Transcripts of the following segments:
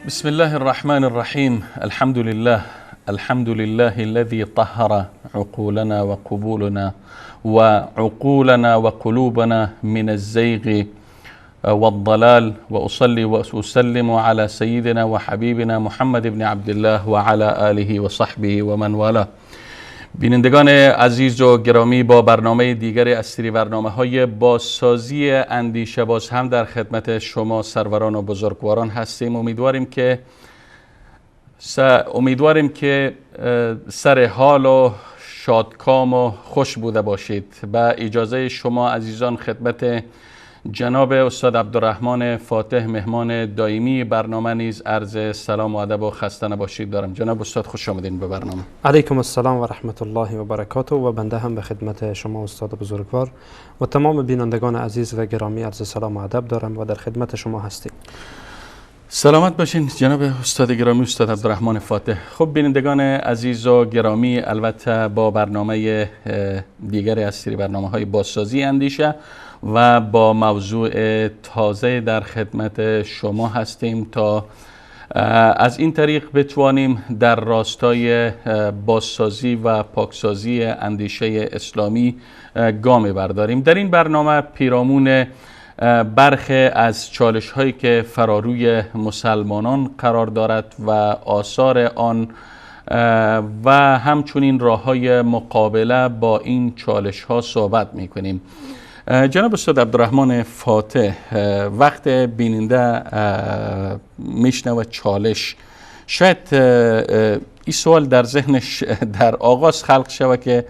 بسم الله الرحمن الرحيم. الحمد لله الذي طهر عقولنا وقبولنا وعقولنا وقلوبنا من الزيغ والضلال، وأصلي وأسلم على سيدنا وحبيبنا محمد بن عبد الله وعلى آله وصحبه ومن والاه. بینندگان عزیز و گرامی، با برنامه دیگری از سری برنامه‌های بازسازی اندیشه باز هم در خدمت شما سروران و بزرگواران هستیم. امیدواریم که سر حال و شادکام و خوش بوده باشید. با اجازه شما عزیزان خدمت جناب استاد عبدالرحمن فاتح، مهمان دائمی برنامه، نیز عرض سلام و ادب و خسته نباشید دارم. جناب استاد خوش آمدین به برنامه. علیکم السلام و رحمت الله و برکاته. و بنده هم به خدمت شما استاد بزرگوار و تمام بینندگان عزیز و گرامی عرض سلام و ادب دارم و در خدمت شما هستیم. سلامت باشین جناب استاد گرامی، استاد عبدالرحمن فاتح. خب بینندگان عزیز و گرامی، البته با برنامه دیگری از سری برنامه‌های بازسازی اندیشه و با موضوع تازه در خدمت شما هستیم تا از این طریق بتوانیم در راستای بازسازی و پاکسازی اندیشه اسلامی گام برداریم. در این برنامه پیرامون برخی از چالش هایی که فراروی مسلمانان قرار دارد و آثار آن و همچنین راه های مقابله با این چالش ها صحبت می کنیم. جناب استاد عبدالرحمن فاتح، وقت بیننده میشنوه چالش، شاید این سوال در ذهنش در آغاز خلق شوه که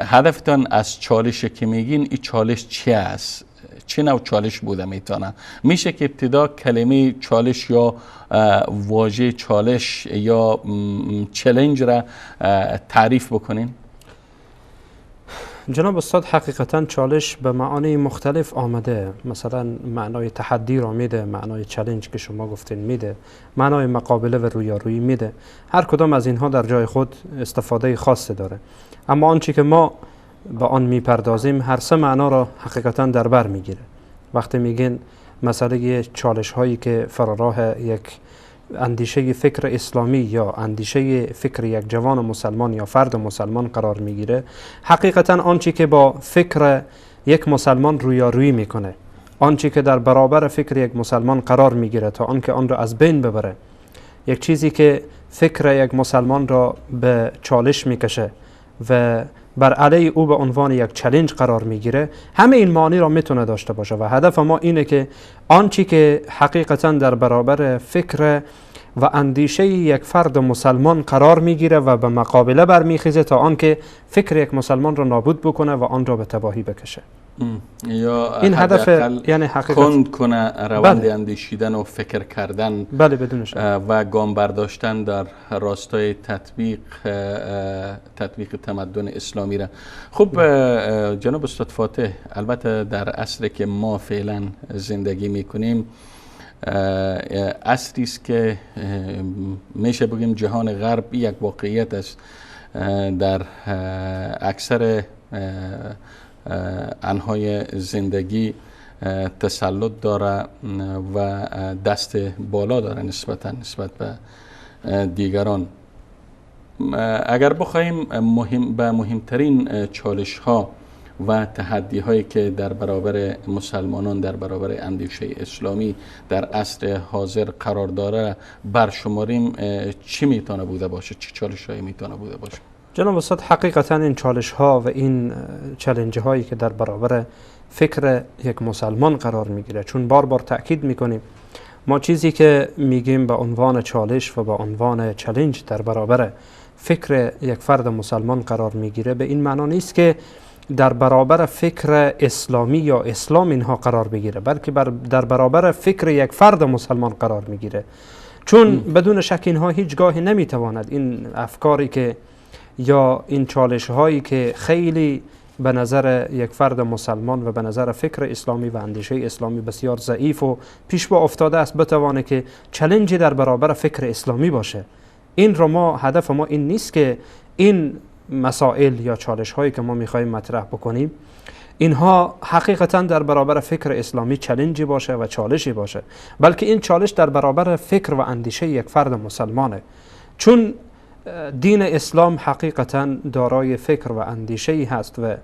هدفتان از چالش که میگین این چالش چی است؟ چه نوع چالش بوده میتونه؟ میشه که ابتدا کلمه چالش یا واژه چالش یا چالش را تعریف بکنین؟ جناب استاد، حقیقتا چالش به معانی مختلف آمده. مثلا معنای تحدی را میده، معنای چالش که شما گفتین میده، معنای مقابله و رویارویی میده. هر کدام از اینها در جای خود استفاده خاصی داره، اما آنچه که ما به آن میپردازیم هر سه معنا را حقیقتا در بر میگیره. وقتی میگین مسئله چالش هایی که فراراه یک اندیشه فکر اسلامی یا اندیشه فکر یک جوان مسلمان یا فرد مسلمان قرار میگیره، حقیقتا آنچه که با فکر یک مسلمان رویارویی میکنه، آنچه که در برابر فکر یک مسلمان قرار میگیره تا آنکه آن را از بین ببره، یک چیزی که فکر یک مسلمان را به چالش میکشه و بر علیه او به عنوان یک چالش قرار میگیره، همه این معانی را میتونه داشته باشه. و هدف ما اینه که آنچه که حقیقتا در برابر فکر و اندیشه یک فرد مسلمان قرار میگیره و به مقابله برمیخیزه تا آنکه فکر یک مسلمان را نابود بکنه و آن را به تباهی بکشه. یا این هدف، یعنی حقیقت کند کنه روند اندیشیدن و فکر کردن، بله، بدون شک، و گام برداشتن در راستای تطبیق تمدن اسلامی را. خب جناب استاد فاتح، البته در عصری که ما فعلا زندگی میکنیم عصری است که میشه بگیم جهان غرب یک واقعیت است، در اکثر انهای زندگی تسلط داره و دست بالا داره نسبت به دیگران. اگر بخوایم به مهمترین چالش ها و تحدی هایی که در برابر مسلمانان، در برابر اندیشه اسلامی در عصر حاضر قرار داره برشماریم، چی میتونه بوده باشه؟ چه چالش هایی میتونه بوده باشه؟ جناب استاد، حقیقتا این چالش ها و این چالش هایی که در برابر فکر یک مسلمان قرار میگیره، چون بار بار تأکید میکنیم ما چیزی که میگیم به عنوان چالش و به عنوان چالش در برابر فکر یک فرد مسلمان قرار میگیره، به این معنا نیست که در برابر فکر اسلامی یا اسلام اینها قرار بگیره، بلکه در برابر فکر یک فرد مسلمان قرار میگیره. چون بدون شک اینها هیچگاه نمیتواند این افکاری که یا این چالش هایی که خیلی به نظر یک فرد مسلمان و به نظر فکر اسلامی و اندیشه اسلامی بسیار ضعیف و پیش با افتاده است، بتوانه که چالنجی در برابر فکر اسلامی باشه. این رو ما هدف ما این نیست که این مسائل یا چالش هایی که ما میخوایم مطرح بکنیم اینها حقیقتا در برابر فکر اسلامی چالنجی باشه و چالشی باشه، بلکه این چالش در برابر فکر و اندیشه یک فرد مسلمانه. چون دین اسلام حقیقتا دارای فکر و اندیشه‌ای هست و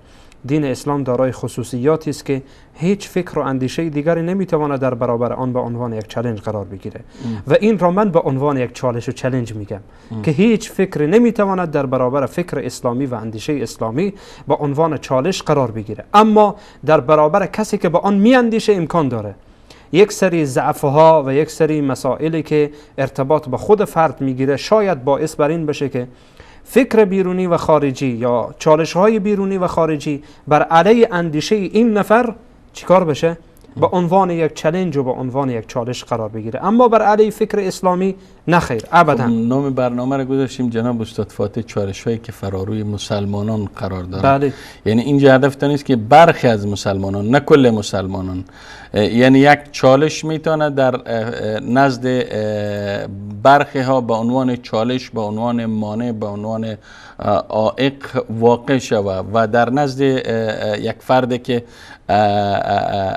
دین اسلام دارای خصوصیاتی است که هیچ فکر و اندیشه دیگری نمیتواند در برابر آن به عنوان یک چالش قرار بگیره و این را من به عنوان یک چالش و چالش میگم که هیچ فکری نمیتواند در برابر فکر اسلامی و اندیشه اسلامی به عنوان چالش قرار بگیره، اما در برابر کسی که به آن میاندیشه امکان داره یک سری ضعف‌ها و یک سری مسائلی که ارتباط به خود فرد میگیره شاید باعث بر این بشه که فکر بیرونی و خارجی یا چالش‌های بیرونی و خارجی بر علیه اندیشه این نفر چیکار بشه؟ به عنوان یک چالش و به عنوان یک چالش قرار بگیره، اما بر علیه فکر اسلامی نخیر، ابدا. نام برنامه رو گذاشتیم جناب استاد فاتح چالش‌هایی که فراروی مسلمانان قرار داره. بله. یعنی اینجا هدف نیست که برخی از مسلمانان، نه کل مسلمانان، یعنی یک چالش میتونه در نزد برخی ها به عنوان چالش، به عنوان مانع، به عنوان عائق واقع شود و در نزد یک فرد که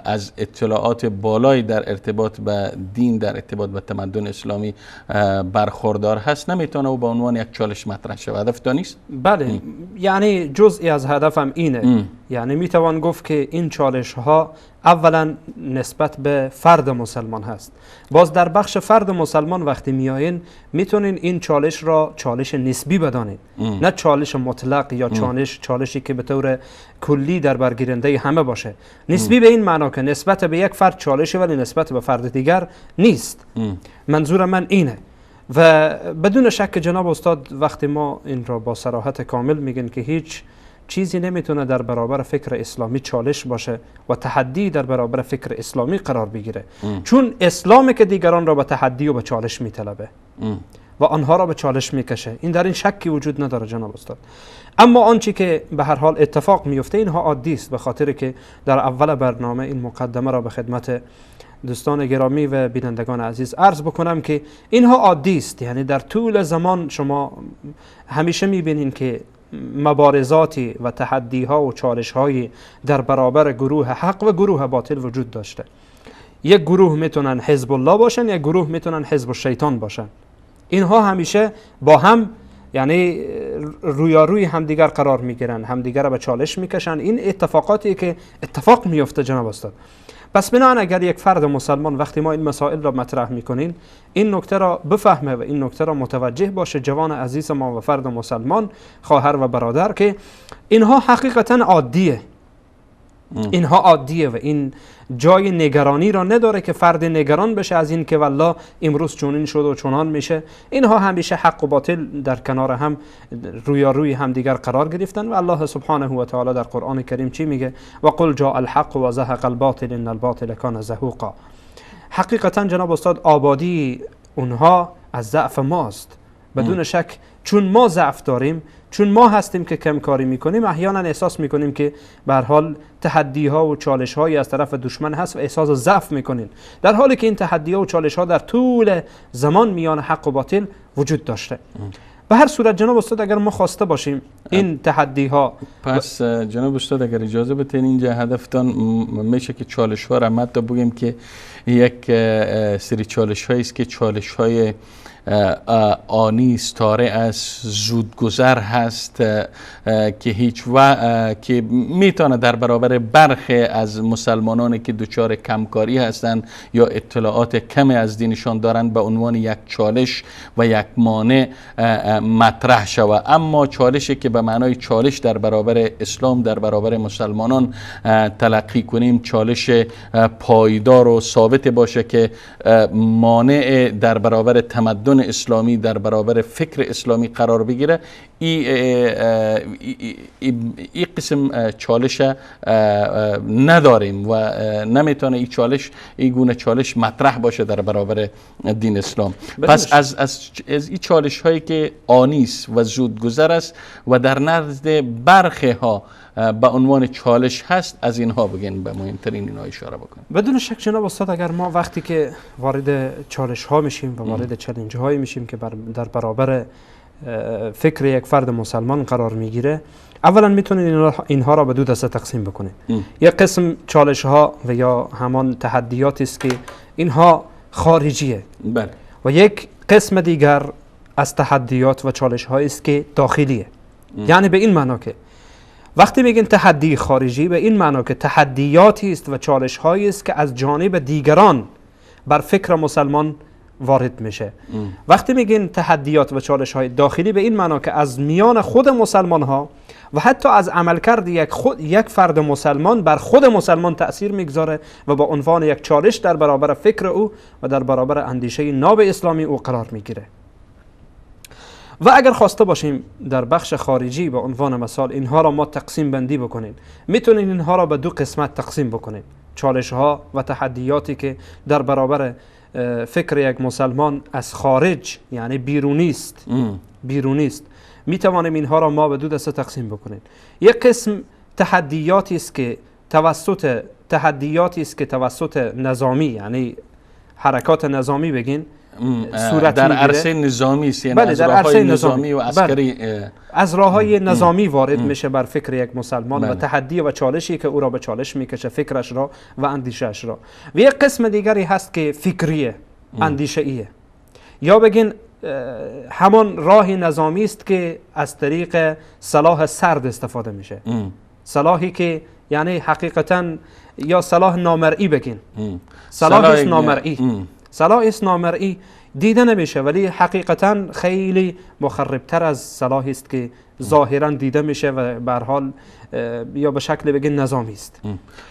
از اطلاعات بالایی در ارتباط به دین، در ارتباط به تمدن اسلامی برخوردار هست، نمیتونه او به عنوان یک چالش مطرح شود. هدف تا نیست؟ بله، یعنی جزئی از هدفم اینه. یعنی میتوان گفت که این چالش ها اولا نسبت به فرد مسلمان هست. باز در بخش فرد مسلمان وقتی میایین میتونین این چالش را چالش نسبی بدانید، نه چالش مطلق یا چالشی که به طور کلی در برگیرنده همه باشه. نسبی به این معنا که نسبت به یک فرد چالشه ولی نسبت به فرد دیگر نیست. منظور من اینه. و بدون شک جناب استاد وقتی ما این را با صراحت کامل میگن که هیچ چیزی نمیتونه در برابر فکر اسلامی چالش باشه و تحدی در برابر فکر اسلامی قرار بگیره، چون اسلام که دیگران را به تحدی و به چالش میطلبه و آنها را به چالش میکشه، این در این شکی وجود نداره جناب استاد. اما آنچه که به هر حال اتفاق میفته اینها عادی است، به خاطر که در اول برنامه این مقدمه را به خدمت دوستان گرامی و بینندگان عزیز عرض بکنم که اینها عادی است. یعنی در طول زمان شما همیشه میبینین که مبارزاتی و تحدی‌ها و چالش‌های در برابر گروه حق و گروه باطل وجود داشته. یک گروه میتونن حزب الله باشن، یک گروه میتونن حزب الشیطان باشن. اینها همیشه با هم یعنی رویاروی همدیگر قرار میگیرن، همدیگر را به چالش میکشن. این اتفاقاتی که اتفاق میفته جناب استاد. پس بنابراین اگر یک فرد مسلمان وقتی ما این مسائل را مطرح میکنین این نکته را بفهمه و این نکته را متوجه باشه، جوان عزیز ما و فرد مسلمان، خواهر و برادر، که اینها حقیقتا عادیه. اینها عادیه و این جای نگرانی را نداره که فرد نگران بشه از این که والله امروز چونین شد و چونان میشه. اینها همیشه حق و باطل در کنار هم روی هم دیگر قرار گرفتن و الله سبحانه و تعالی در قرآن کریم چی میگه؟ و قل جاء الحق و زهق الباطل ان الباطل کان زهوقا. حقیقتا جناب استاد آبادی اونها از ضعف ماست بدون شک، چون ما ضعف داریم، چون ما هستیم که کم کاری میکنیم، احیانا احساس میکنیم که به هر حال تحدی ها و چالش هایی از طرف دشمن هست و احساس ضعف میکنیم، در حالی که این تحدی ها و چالش ها در طول زمان میان حق و باطل وجود داشته. به هر صورت جناب استاد اگر ما خواسته باشیم این تحدی ها، پس جناب استاد اگر اجازه بدین اینجا هدفتان میشه که چالش ها را حتی بگیم که یک سری چالش هایی است که چالش های آنی استاره است، زودگذر هست که که میتونه در برابر برخی از مسلمانانی که دچار کمکاری هستند یا اطلاعات کمی از دینشان دارند به عنوان یک چالش و یک مانع مطرح شود. اما چالشی که به معنای چالش در برابر اسلام، در برابر مسلمانان تلقی کنیم، چالش پایدار و ثابت باشه که مانع در برابر تمدن اسلامی، در برابر فکر اسلامی قرار بگیره، این قسم چالش نداریم و نمیتونه این گونه چالش مطرح باشه در برابر دین اسلام. پس از این چالش هایی که آنیست و زودگذر است و در نزد برخی ها به عنوان چالش هست، از اینها بگین به مهمترین اینها اشاره بکنیم. بدون شک جناب استاد، اگر ما وقتی که وارد چالش ها میشیم و وارد چالش هایی میشیم که در برابر فکر یک فرد مسلمان قرار میگیره، اولا میتونید اینها را به دو دسته تقسیم بکنید. یک قسم چالش ها و یا همان تحدیاتی است که اینها خارجیه، بله. و یک قسم دیگر از تحدیات و چالش هایی است که داخلیه. یعنی به این معنا که وقتی میگین تحدی خارجی، به این معنا که تحدیاتی است و چالش هایی است که از جانب دیگران بر فکر مسلمان وارد میشه. وقتی میگین تحدیات و چالش های داخلی، به این معنا که از میان خود مسلمان ها و حتی از عملکرد یک فرد مسلمان بر خود مسلمان تأثیر میگذاره و با عنوان یک چالش در برابر فکر او و در برابر اندیشه ناب اسلامی او قرار میگیره. و اگر خواسته باشیم در بخش خارجی به عنوان مثال اینها را ما تقسیم بندی بکنیم، میتونین اینها را به دو قسمت تقسیم بکنیم: چالش ها و تحدیاتی که در برابر فکر یک مسلمان از خارج، یعنی بیرونی است. میتوانیم اینها را ما به دو دسته تقسیم بکنیم. یک قسم تحدیاتی است که توسط نظامی، یعنی حرکات نظامی بگین، صورت در عرصه نظامی است، یعنی بله، از در راه‌های عرصه نظامی و عسکری، از راه‌های نظامی وارد میشه بر فکر یک مسلمان و تحدی و چالشی که او را به چالش میکشه فکرش را و اندیشه‌اش را. و یک قسم دیگری هست که فکریه، اندیشه‌ایه، یا بگین همان راه نظامی است که از طریق سلاح سرد استفاده میشه. سلاحی که یعنی حقیقتاً یا سلاح نامرئی بگین، سلاح نامرئی دیده نمیشه ولی حقیقتاً خیلی مخربتر از سلاحی است که ظاهراً دیده میشه و به هر حال یا به شکل بگین نظامی است.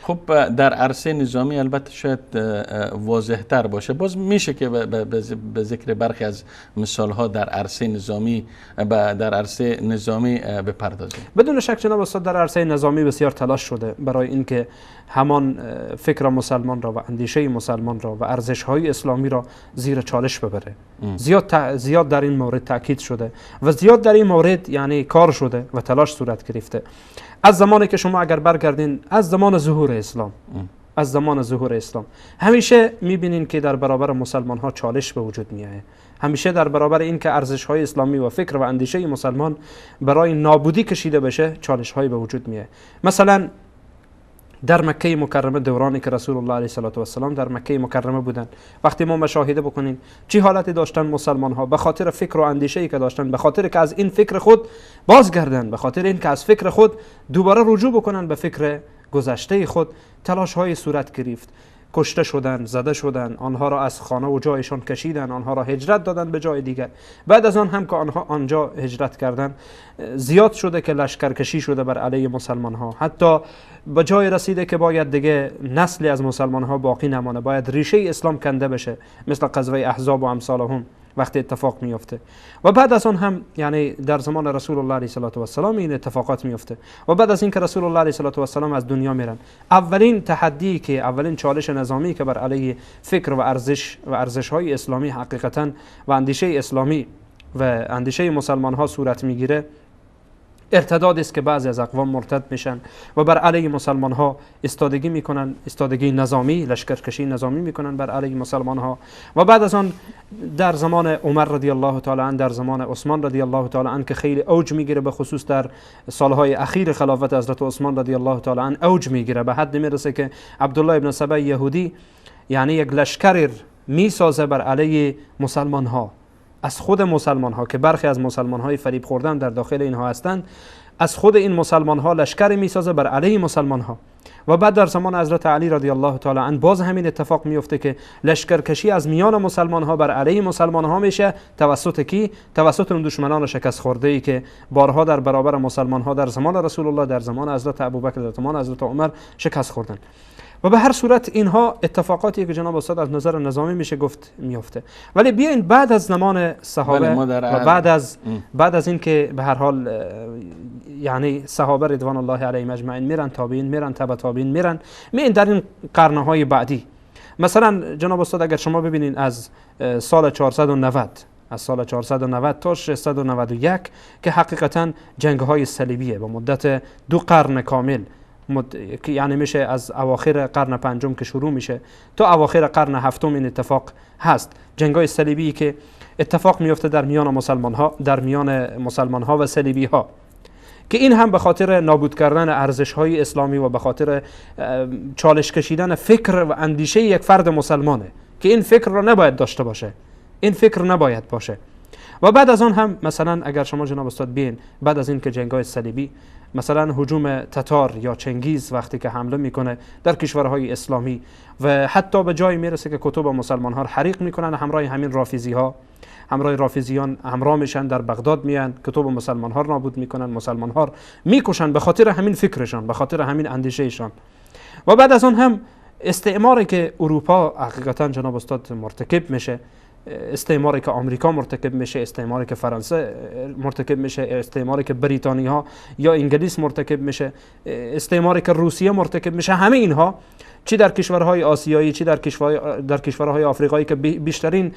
خب در عرصه نظامی البته شاید واضح تر باشه. باز میشه که به ذکر برخی از مثال ها در عرصه نظامی بپردازیم. بدون شک جناب استاد، در عرصه نظامی بسیار تلاش شده برای اینکه همان فکر مسلمان را و اندیشه مسلمان را و ارزش های اسلامی را زیر چالش ببره. زیاد در این مورد تاکید شده و زیاد در این مورد یعنی کار شده و تلاش صورت گرفته. از زمانی که شما اگر برگردین از زمان ظهور اسلام همیشه میبینین که در برابر مسلمان ها چالش به وجود میاد. همیشه در برابر این که ارزش های اسلامی و فکر و اندیشه مسلمان برای نابودی کشیده بشه، چالش های به وجود میاد. مثلا در مکه مکرمه، دورانی که رسول الله علیه السلام در مکه مکرمه بودن، وقتی ما مشاهده بکنیم چه حالتی داشتن مسلمان ها به خاطر فکر و اندیشه‌ای که داشتن، به خاطر که از این فکر خود بازگردن، به خاطر این که از فکر خود دوباره رجوع بکنن به فکر گذشته خود، تلاش های صورت گرفت. کشته شدن، زده شدن، آنها را از خانه و جایشان کشیدن، آنها را هجرت دادن به جای دیگر. بعد از آن هم که آنها آنجا هجرت کردن، زیاد شده که لشکرکشی شده بر علیه مسلمان ها، حتی به جای رسیده که باید دیگه نسلی از مسلمان ها باقی نمانه، باید ریشه اسلام کنده بشه، مثل غزوه احزاب و امثالهم وقتی اتفاق میفته. و بعد از آن هم یعنی در زمان رسول الله علیه السلام این اتفاقات میفته. و بعد از اینکه رسول الله علیه السلام از دنیا میرن، اولین تحدی که اولین چالش نظامی که بر علیه فکر و ارزش های اسلامی حقیقتا و اندیشه اسلامی و اندیشه مسلمان ها صورت میگیره، ارتداد است که بعضی از اقوام مرتد میشن و بر علیه مسلمان ها استادگی میکنن، استادگی نظامی، لشکرکشی نظامی میکنن بر علیه مسلمان ها. و بعد از آن در زمان عمر رضی الله تعالی عنه، در زمان عثمان رضی الله تعالی عنه که خیلی اوج میگیره، به خصوص در سالهای اخیر خلافت حضرت عثمان رضی الله تعالی عنه اوج میگیره، به حد میرسه که عبدالله ابن سبع یهودی یعنی یک لشکر میسازه بر علیه مسلمان ها از خود مسلمان ها که برخی از مسلمان های فریب خوردن در داخل اینها هستند، از خود این مسلمان ها لشکری میسازه بر علیه مسلمان ها. و بعد در زمان حضرت علی رضی الله تعالی عنه باز همین اتفاق میفته که لشکرکشی از میان مسلمان ها بر علیه مسلمان ها میشه. توسط کی؟ توسط اون دشمنان شکست خورده ای که بارها در برابر مسلمان ها در زمان رسول الله، در زمان حضرت ابوبکر، در زمان حضرت عمر شکست خوردن. و به هر صورت اینها اتفاقاتی که جناب استاد از نظر نظامی میشه گفت میفته. ولی بیاین بعد از زمان صحابه و بعد از این که به هر حال یعنی صحابه رضوان الله علیهم اجمعین میرن، تابعین میرن، تبع تابعین میرن، میین در این قرنهای بعدی. مثلا جناب استاد اگر شما ببینین از سال 490 تا 691 که حقیقتا جنگ های صلیبیه با مدت 2 قرن کامل، یعنی میشه از اواخر قرن 5 که شروع میشه تا اواخر قرن 7 این اتفاق هست. جنگ‌های صلیبی که اتفاق میفته در میان مسلمان ها و صلیبی ها، که این هم به خاطر نابود کردن ارزش‌های اسلامی و به خاطر چالش کشیدن فکر و اندیشه یک فرد مسلمانه که این فکر را نباید داشته باشه، این فکر نباید باشه. و بعد از آن هم مثلا اگر شما جناب استاد بین بعد از این که جنگ‌های صلیبی، مثلا هجوم تتار یا چنگیز وقتی که حمله میکنه در کشورهای اسلامی و حتی به جایی میرسه که کتب مسلمان ها حریق میکنن، همراه همین رافضیان همراه میشن، در بغداد میان کتب مسلمان ها نابود میکنن، مسلمان ها میکشن به خاطر همین فکرشان، به خاطر همین اندیشهشان. و بعد از آن هم استعماری که اروپا حقیقتا جناب استاد مرتکب میشه، استعماری که آمریکا مرتکب میشه، استعماری که فرانسه مرتکب میشه، استعماری که بریتانیا یا انگلیس مرتکب میشه، استعماری که روسیه مرتکب میشه، همه اینها چی در کشورهای آسیایی چی در کشورهای آفریقایی که بیشترین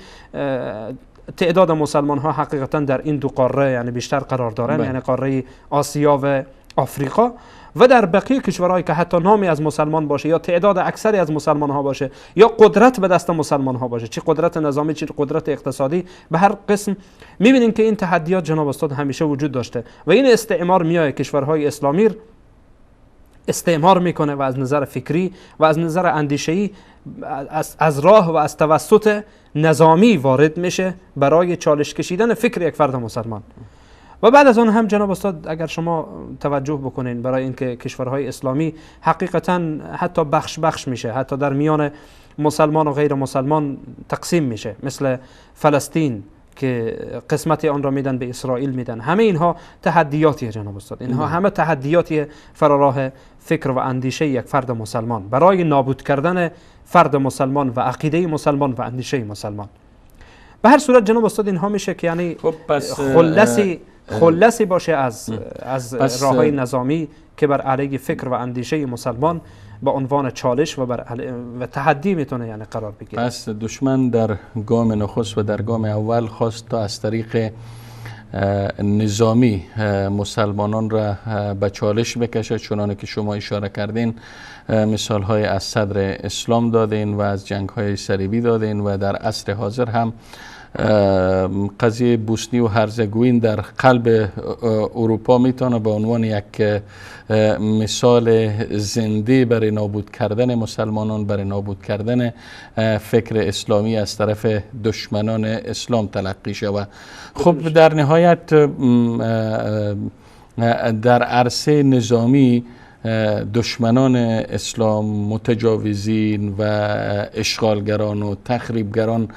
تعداد مسلمان ها حقیقتا در این 2 قاره یعنی بیشتر قرار دارن، یعنی قاره آسیا و آفریقا، و در بقیه کشورهایی که حتی نامی از مسلمان باشه یا تعداد اکثری از مسلمان ها باشه یا قدرت به دست مسلمان ها باشه، چه قدرت نظامی چه قدرت اقتصادی، به هر قسم میبینین که این تحدیات جناب استاد همیشه وجود داشته و این استعمار میاد کشورهای اسلامی استعمار میکنه و از نظر فکری و از نظر اندیشه‌ای از راه و از توسط نظامی وارد میشه برای چالش کشیدن فکر یک فرد مسلمان. و بعد از آن هم جناب استاد اگر شما توجه بکنین برای اینکه کشورهای اسلامی حقیقتا حتی بخش میشه، حتی در میان مسلمان و غیر مسلمان تقسیم میشه، مثل فلسطین که قسمت آن را میدن به اسرائیل میدن، همه اینها تحدیاتیه جناب استاد، اینها همه تحدیاتی فراراه فکر و اندیشه یک فرد مسلمان برای نابود کردن فرد مسلمان و عقیده مسلمان و اندیشه مسلمان. به هر صورت جناب استاد اینها میشه که یعنی خلصی باشه از راههای نظامی که بر علیه فکر و اندیشه مسلمان با عنوان چالش و تحدی میتونه یعنی قرار بگیره. پس دشمن در گام نخست و در گام اول خواست تا از طریق نظامی مسلمانان را به چالش بکشه، چنانه که شما اشاره کردین مثال های از صدر اسلام دادین و از جنگ های صلیبی دادین و در عصر حاضر هم قضیه بوسنی و هرزگوین در قلب اروپا میتونه به عنوان یک مثال زنده برای نابود کردن مسلمانان، برای نابود کردن فکر اسلامی از طرف دشمنان اسلام تلقی شود. خب در نهایت در عرصه نظامی دشمنان اسلام، متجاوزین و اشغالگران و تخریبگران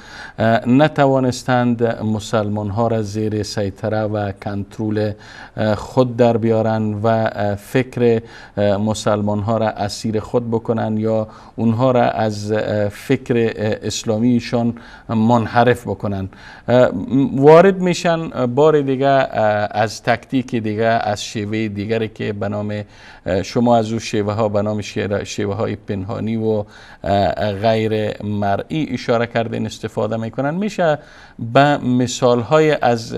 نتوانستند مسلمان ها را زیر سیطره و کنترل خود در بیارن و فکر مسلمان ها را اسیر خود بکنن یا اونها را از فکر اسلامیشان منحرف بکنن. وارد میشن بار دیگه از تکتیک دیگه، از شیوه دیگری که به نام شما از او شیوه ها به نام شیوه های پنهانی و غیر مرئی اشاره کردین استفاده میکنن. میشه به مثال های از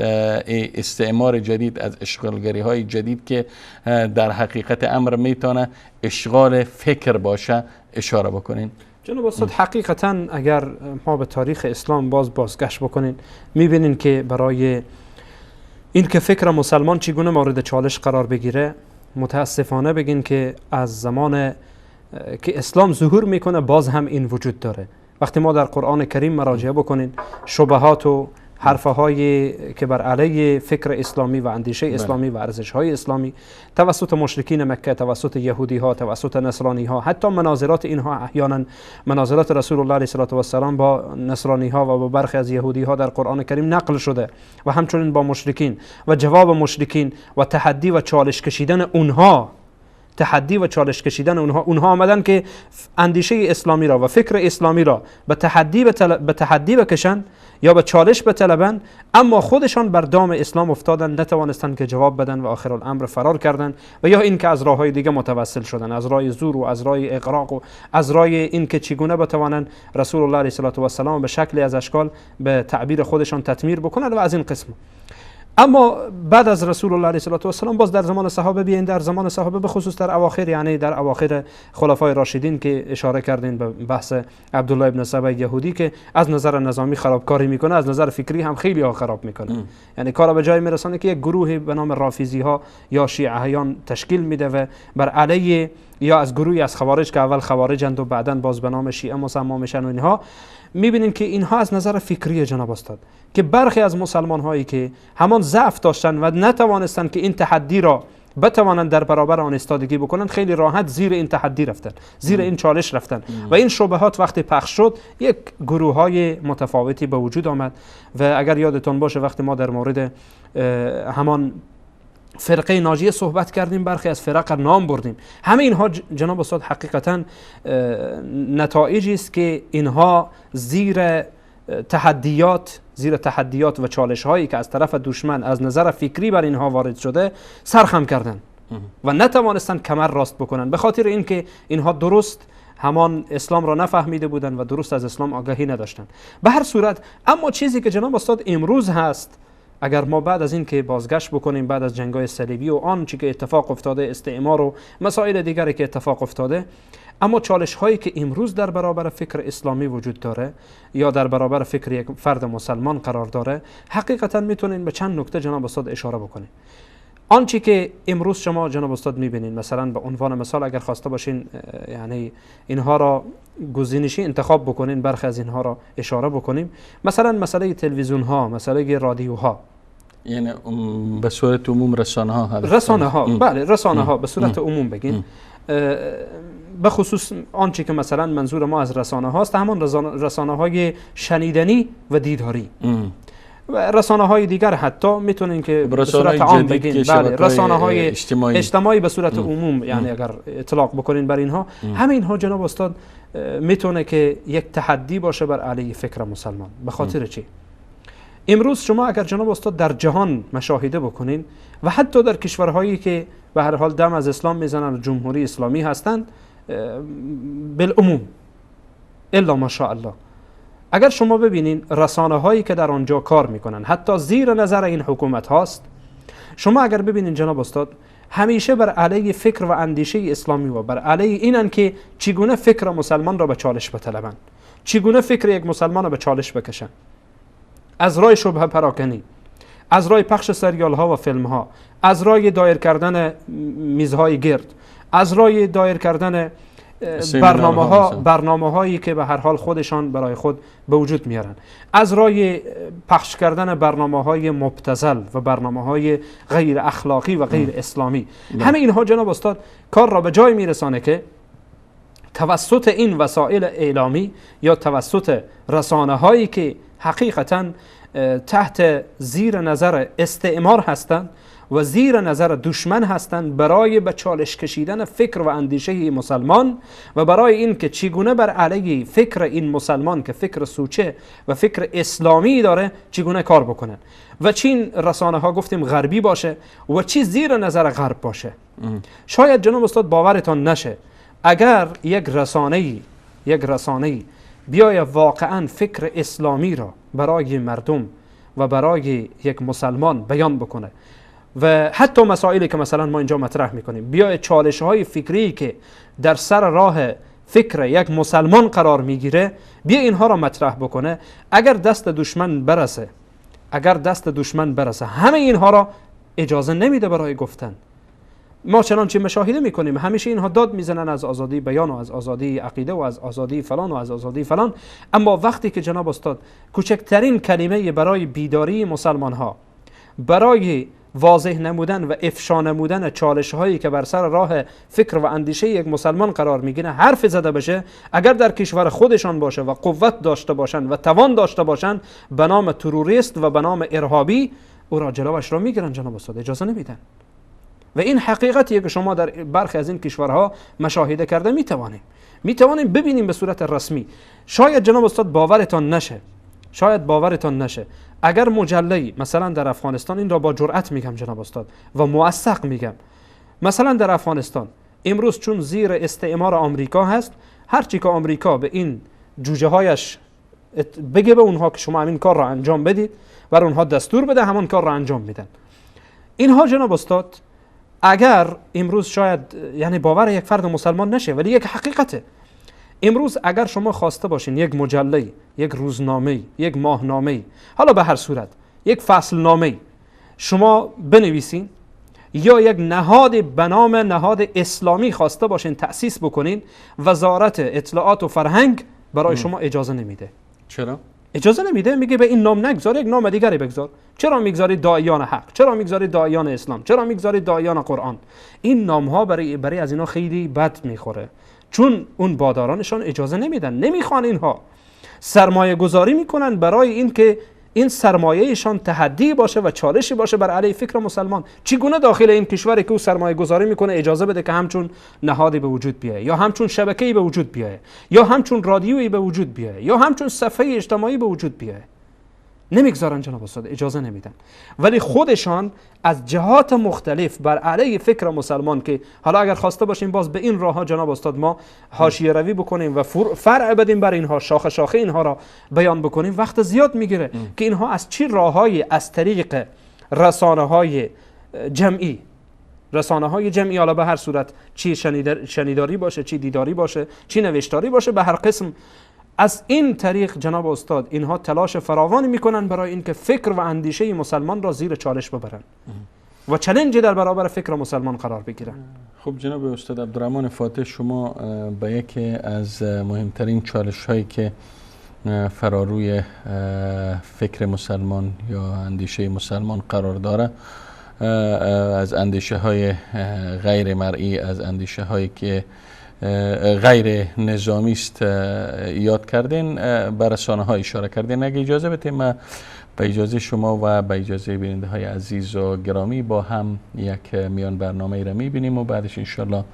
استعمار جدید، از اشغالگری های جدید که در حقیقت امر میتونه اشغال فکر باشه اشاره بکنین؟ جناب استاد حقیقتا اگر ما به تاریخ اسلام بازگشت بکنین میبینین که برای این که فکر مسلمان چگونه مورد چالش قرار بگیره، متاسفانه بگین که از زمان که اسلام ظهور میکنه باز هم این وجود داره. وقتی ما در قرآن کریم مراجعه بکنین، شبهات و حرفهایی که بر علیه فکر اسلامی و اندیشه اسلامی و ارزش‌های اسلامی توسط مشرکین مکه، توسط یهودی ها، توسط نصرانی ها، حتی مناظرات اینها احیانا مناظرات رسول الله علیه السلام با نصرانی ها و با برخی از یهودی ها در قرآن کریم نقل شده و همچنین با مشرکین و جواب مشرکین و تحدی و چالش کشیدن اونها، اونها آمدن که اندیشه اسلامی را و فکر اسلامی را به تحدی بکشن یا به چالش بطلبن، اما خودشان بر دام اسلام افتادن، نتوانستند که جواب بدن و آخر الامر فرار کردند و یا این که از راههای دیگه متوسل شدن، از راه زور و از راه اغراق و از راه این که چگونه بتوانند رسول الله علیه السلام به شکلی از اشکال به تعبیر خودشان تطمیر بکنند و از این قسم. اما بعد از رسول الله علیه السلام باز در زمان صحابه بیاین، در زمان صحابه به خصوص در اواخر، یعنی در اواخر خلفای راشدین که اشاره کردین به بحث عبدالله ابن سبا یهودی که از نظر نظامی خرابکاری میکنه، از نظر فکری هم خیلی ها خراب میکنه. یعنی کارا به جای میرسونه که یک گروه به نام رافیزی ها یا شیعیان تشکیل میده و بر علیه یا از گروهی از خوارج که اول خوارجند و بعداً باز به نام شیعه مسما میشن و اینها، میبینین که اینها از نظر فکری جناب استاد که برخی از مسلمان هایی که همان ضعف داشتن و نتوانستن که این تحدی را بتوانند در برابر آن ایستادگی بکنن، خیلی راحت زیر این تحدی رفتن، زیر این چالش رفتن و این شبهات وقتی پخش شد یک گروه های متفاوتی به وجود آمد. و اگر یادتون باشه وقتی ما در مورد همان فرقه ناجیه صحبت کردیم، برخی از فرق نام بردیم، همه اینها جناب استاد حقیقتا نتایجی است که اینها زیر تحدیات و چالش هایی که از طرف دشمن از نظر فکری بر اینها وارد شده سرخم کردند و نتوانستند کمر راست بکنند، به خاطر اینکه اینها درست همان اسلام را نفهمیده بودند و درست از اسلام آگاهی نداشتند. به هر صورت اما چیزی که جناب استاد امروز هست، اگر ما بعد از این که بازگشت بکنیم بعد از جنگ‌های صلیبی و آن چی که اتفاق افتاده، استعمار و مسائل دیگری که اتفاق افتاده، اما چالش هایی که امروز در برابر فکر اسلامی وجود داره یا در برابر فکر یک فرد مسلمان قرار داره، حقیقتا میتونین به چند نکته جناب استاد اشاره بکنید. آنچه که امروز شما جناب استاد میبینین، مثلا به عنوان مثال اگر خواسته باشین یعنی اینها را گزینشی انتخاب بکنین، برخی از اینها را اشاره بکنیم، مثلا مسئله تلویزیون ها، مسئله رادیو ها، یعنی به صورت عموم رسانه ها، بله رسانه ها به صورت عموم بگین، به خصوص آنچه که مثلا منظور ما از رسانه هاست همان رسانه های شنیدنی و دیداری و رسانه های دیگر حتی میتونین که به صورت عام بگین، بله رسانه های اجتماعی به صورت عموم، یعنی اگر اطلاق بکنین بر اینها، همه اینها جناب استاد میتونه که یک تحدی باشه بر علیه فکر مسلمان. به خاطر چی؟ امروز شما اگر جناب استاد در جهان مشاهده بکنین و حتی در کشورهایی که به هر حال دم از اسلام میزنن و جمهوری اسلامی هستند بالعموم الا ماشاءالله، اگر شما ببینین رسانه هایی که در آنجا کار میکنن حتی زیر نظر این حکومت هاست، شما اگر ببینین جناب استاد همیشه بر علیه فکر و اندیشه اسلامی و بر علیه اینن که چگونه فکر مسلمان را به چالش بطلبن، چگونه فکر یک مسلمان را به چالش بکشن، از راه شبهه پراکنی، از راه پخش سریال ها و فیلم ها، از راه دایر کردن میزهای گرد، از راه دایر کردن برنامه هایی که به هر حال خودشان برای خود به وجود میارن، از راه پخش کردن برنامه های مبتذل و برنامه های غیر اخلاقی و غیر اسلامی، همه اینها جناب استاد کار را به جای میرسانه که توسط این وسایل اعلامی یا توسط رسانه هایی که حقیقتاً تحت زیر نظر استعمار هستند و زیر نظر دشمن هستند، برای به چالش کشیدن فکر و اندیشه مسلمان و برای این که چگونه بر علیه فکر این مسلمان که فکر سوچه و فکر اسلامی داره چگونه کار بکنن و چین رسانه ها گفتیم غربی باشه و چی زیر نظر غرب باشه. شاید جناب استاد باورتان نشه اگر یک رسانه‌ای بیای واقعا فکر اسلامی را برای مردم و برای یک مسلمان بیان بکنه و حتی مسائلی که مثلا ما اینجا مطرح میکنیم، بیای چالش های فکری که در سر راه فکر یک مسلمان قرار میگیره بیا اینها را مطرح بکنه، اگر دست دشمن برسه همه اینها را اجازه نمیده برای گفتن ما چنانچه مشاهده میکنیم همیشه اینها داد میزنن از آزادی بیان و از آزادی عقیده و از آزادی فلان و از آزادی فلان، اما وقتی که جناب استاد کوچکترین کلمه برای بیداری مسلمان ها، برای واضح نمودن و افشا نمودن چالش هایی که بر سر راه فکر و اندیشه یک مسلمان قرار میگیره حرف زده بشه، اگر در کشور خودشان باشه و قوت داشته باشن و توان داشته باشن، به نام تروریست و به نام ارهابی او را جلوش را میگیرن جناب استاد، اجازه نمیدن. و این حقیقتیه که شما در برخی از این کشورها مشاهده کرده میتوانیم ببینیم به صورت رسمی. شاید جناب استاد باورتان نشه اگر مجله مثلا در افغانستان، این را با جرأت میگم جناب استاد و موثق میگم، مثلا در افغانستان امروز چون زیر استعمار آمریکا هست، هرچی که آمریکا به این جوجه هایش بگه به اونها که شما همین کار را انجام بدید، بر اونها دستور بده همون کار را انجام میدن. اینها جناب استاد اگر امروز شاید یعنی باور یک فرد مسلمان نشه، ولی یک حقیقته. امروز اگر شما خواسته باشین یک مجله، یک روزنامه، یک ماهنامه، حالا به هر صورت یک فصل نامه شما بنویسین یا یک نهاد به نام نهاد اسلامی خواسته باشین تأسیس بکنین، وزارت اطلاعات و فرهنگ برای شما اجازه نمیده. چرا؟ اجازه نمیده، میگه به این نام نگذار، یک نام دیگری بگذار. چرا میگذاری داعیان حق؟ چرا میگذاری داعیان اسلام؟ چرا میگذاری داعیان قرآن؟ این نام ها برای از اینا خیلی بد میخوره، چون اون بادارانشان اجازه نمیدن، نمیخوان. اینها سرمایه گذاری میکنن برای اینکه این سرمایهشان تحدی باشه و چالشی باشه بر علیه فکر مسلمان. چگونه داخل این کشوری که او سرمایه گذاری میکنه اجازه بده که همچون نهادی به وجود بیایه، یا همچون شبکه‌ای به وجود بیایه، یا همچون رادیویی به وجود بیایه، یا همچون صفحه اجتماعی به وجود بیایه؟ نمیگذارن جناب استاد، اجازه نمیدن. ولی خودشان از جهات مختلف بر علیه فکر مسلمان، که حالا اگر خواسته باشیم باز به این راه ها جناب استاد ما حاشیه روی بکنیم و فرع بدیم بر اینها، شاخه شاخه اینها را بیان بکنیم، وقت زیاد میگیره که اینها از چی راههای، از طریق رسانه‌های جمعی، حالا به هر صورت چی شنیداری باشه، چی دیداری باشه، چی نوشتاری باشه، به هر قسم از این طریق جناب استاد اینها تلاش فراوانی میکنن برای اینکه فکر و اندیشه مسلمان را زیر چالش ببرن و چالنجی در برابر فکر مسلمان قرار بگیرن. خب جناب استاد عبدالرحمن فاتح، شما به یکی از مهمترین چالش هایی که فراروی فکر مسلمان یا اندیشه مسلمان قرار داره، از اندیشه های غیر مرئی، از اندیشه هایی که غیر نظامی است یاد کردین، به رسانه ها اشاره کردین. اگه اجازه بدید ما به اجازه شما و به اجازه بیننده های عزیز و گرامی با هم یک میان برنامه را میبینیم و بعدش انشالله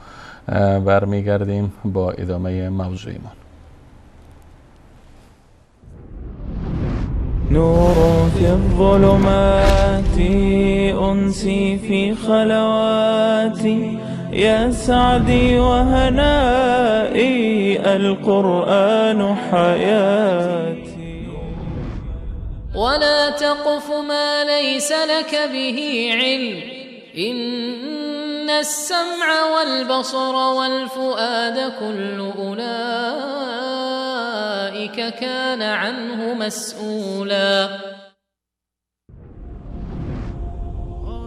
برمیگردیم با ادامه موضوعمان. نور في الظلمات أنسي في خلواتي يا سعدي وهنائي القرآن حياتي. ولا تقف ما ليس لك به علم إن السمع والبصر والفؤاد كل أولئك كان عنه مسؤولا.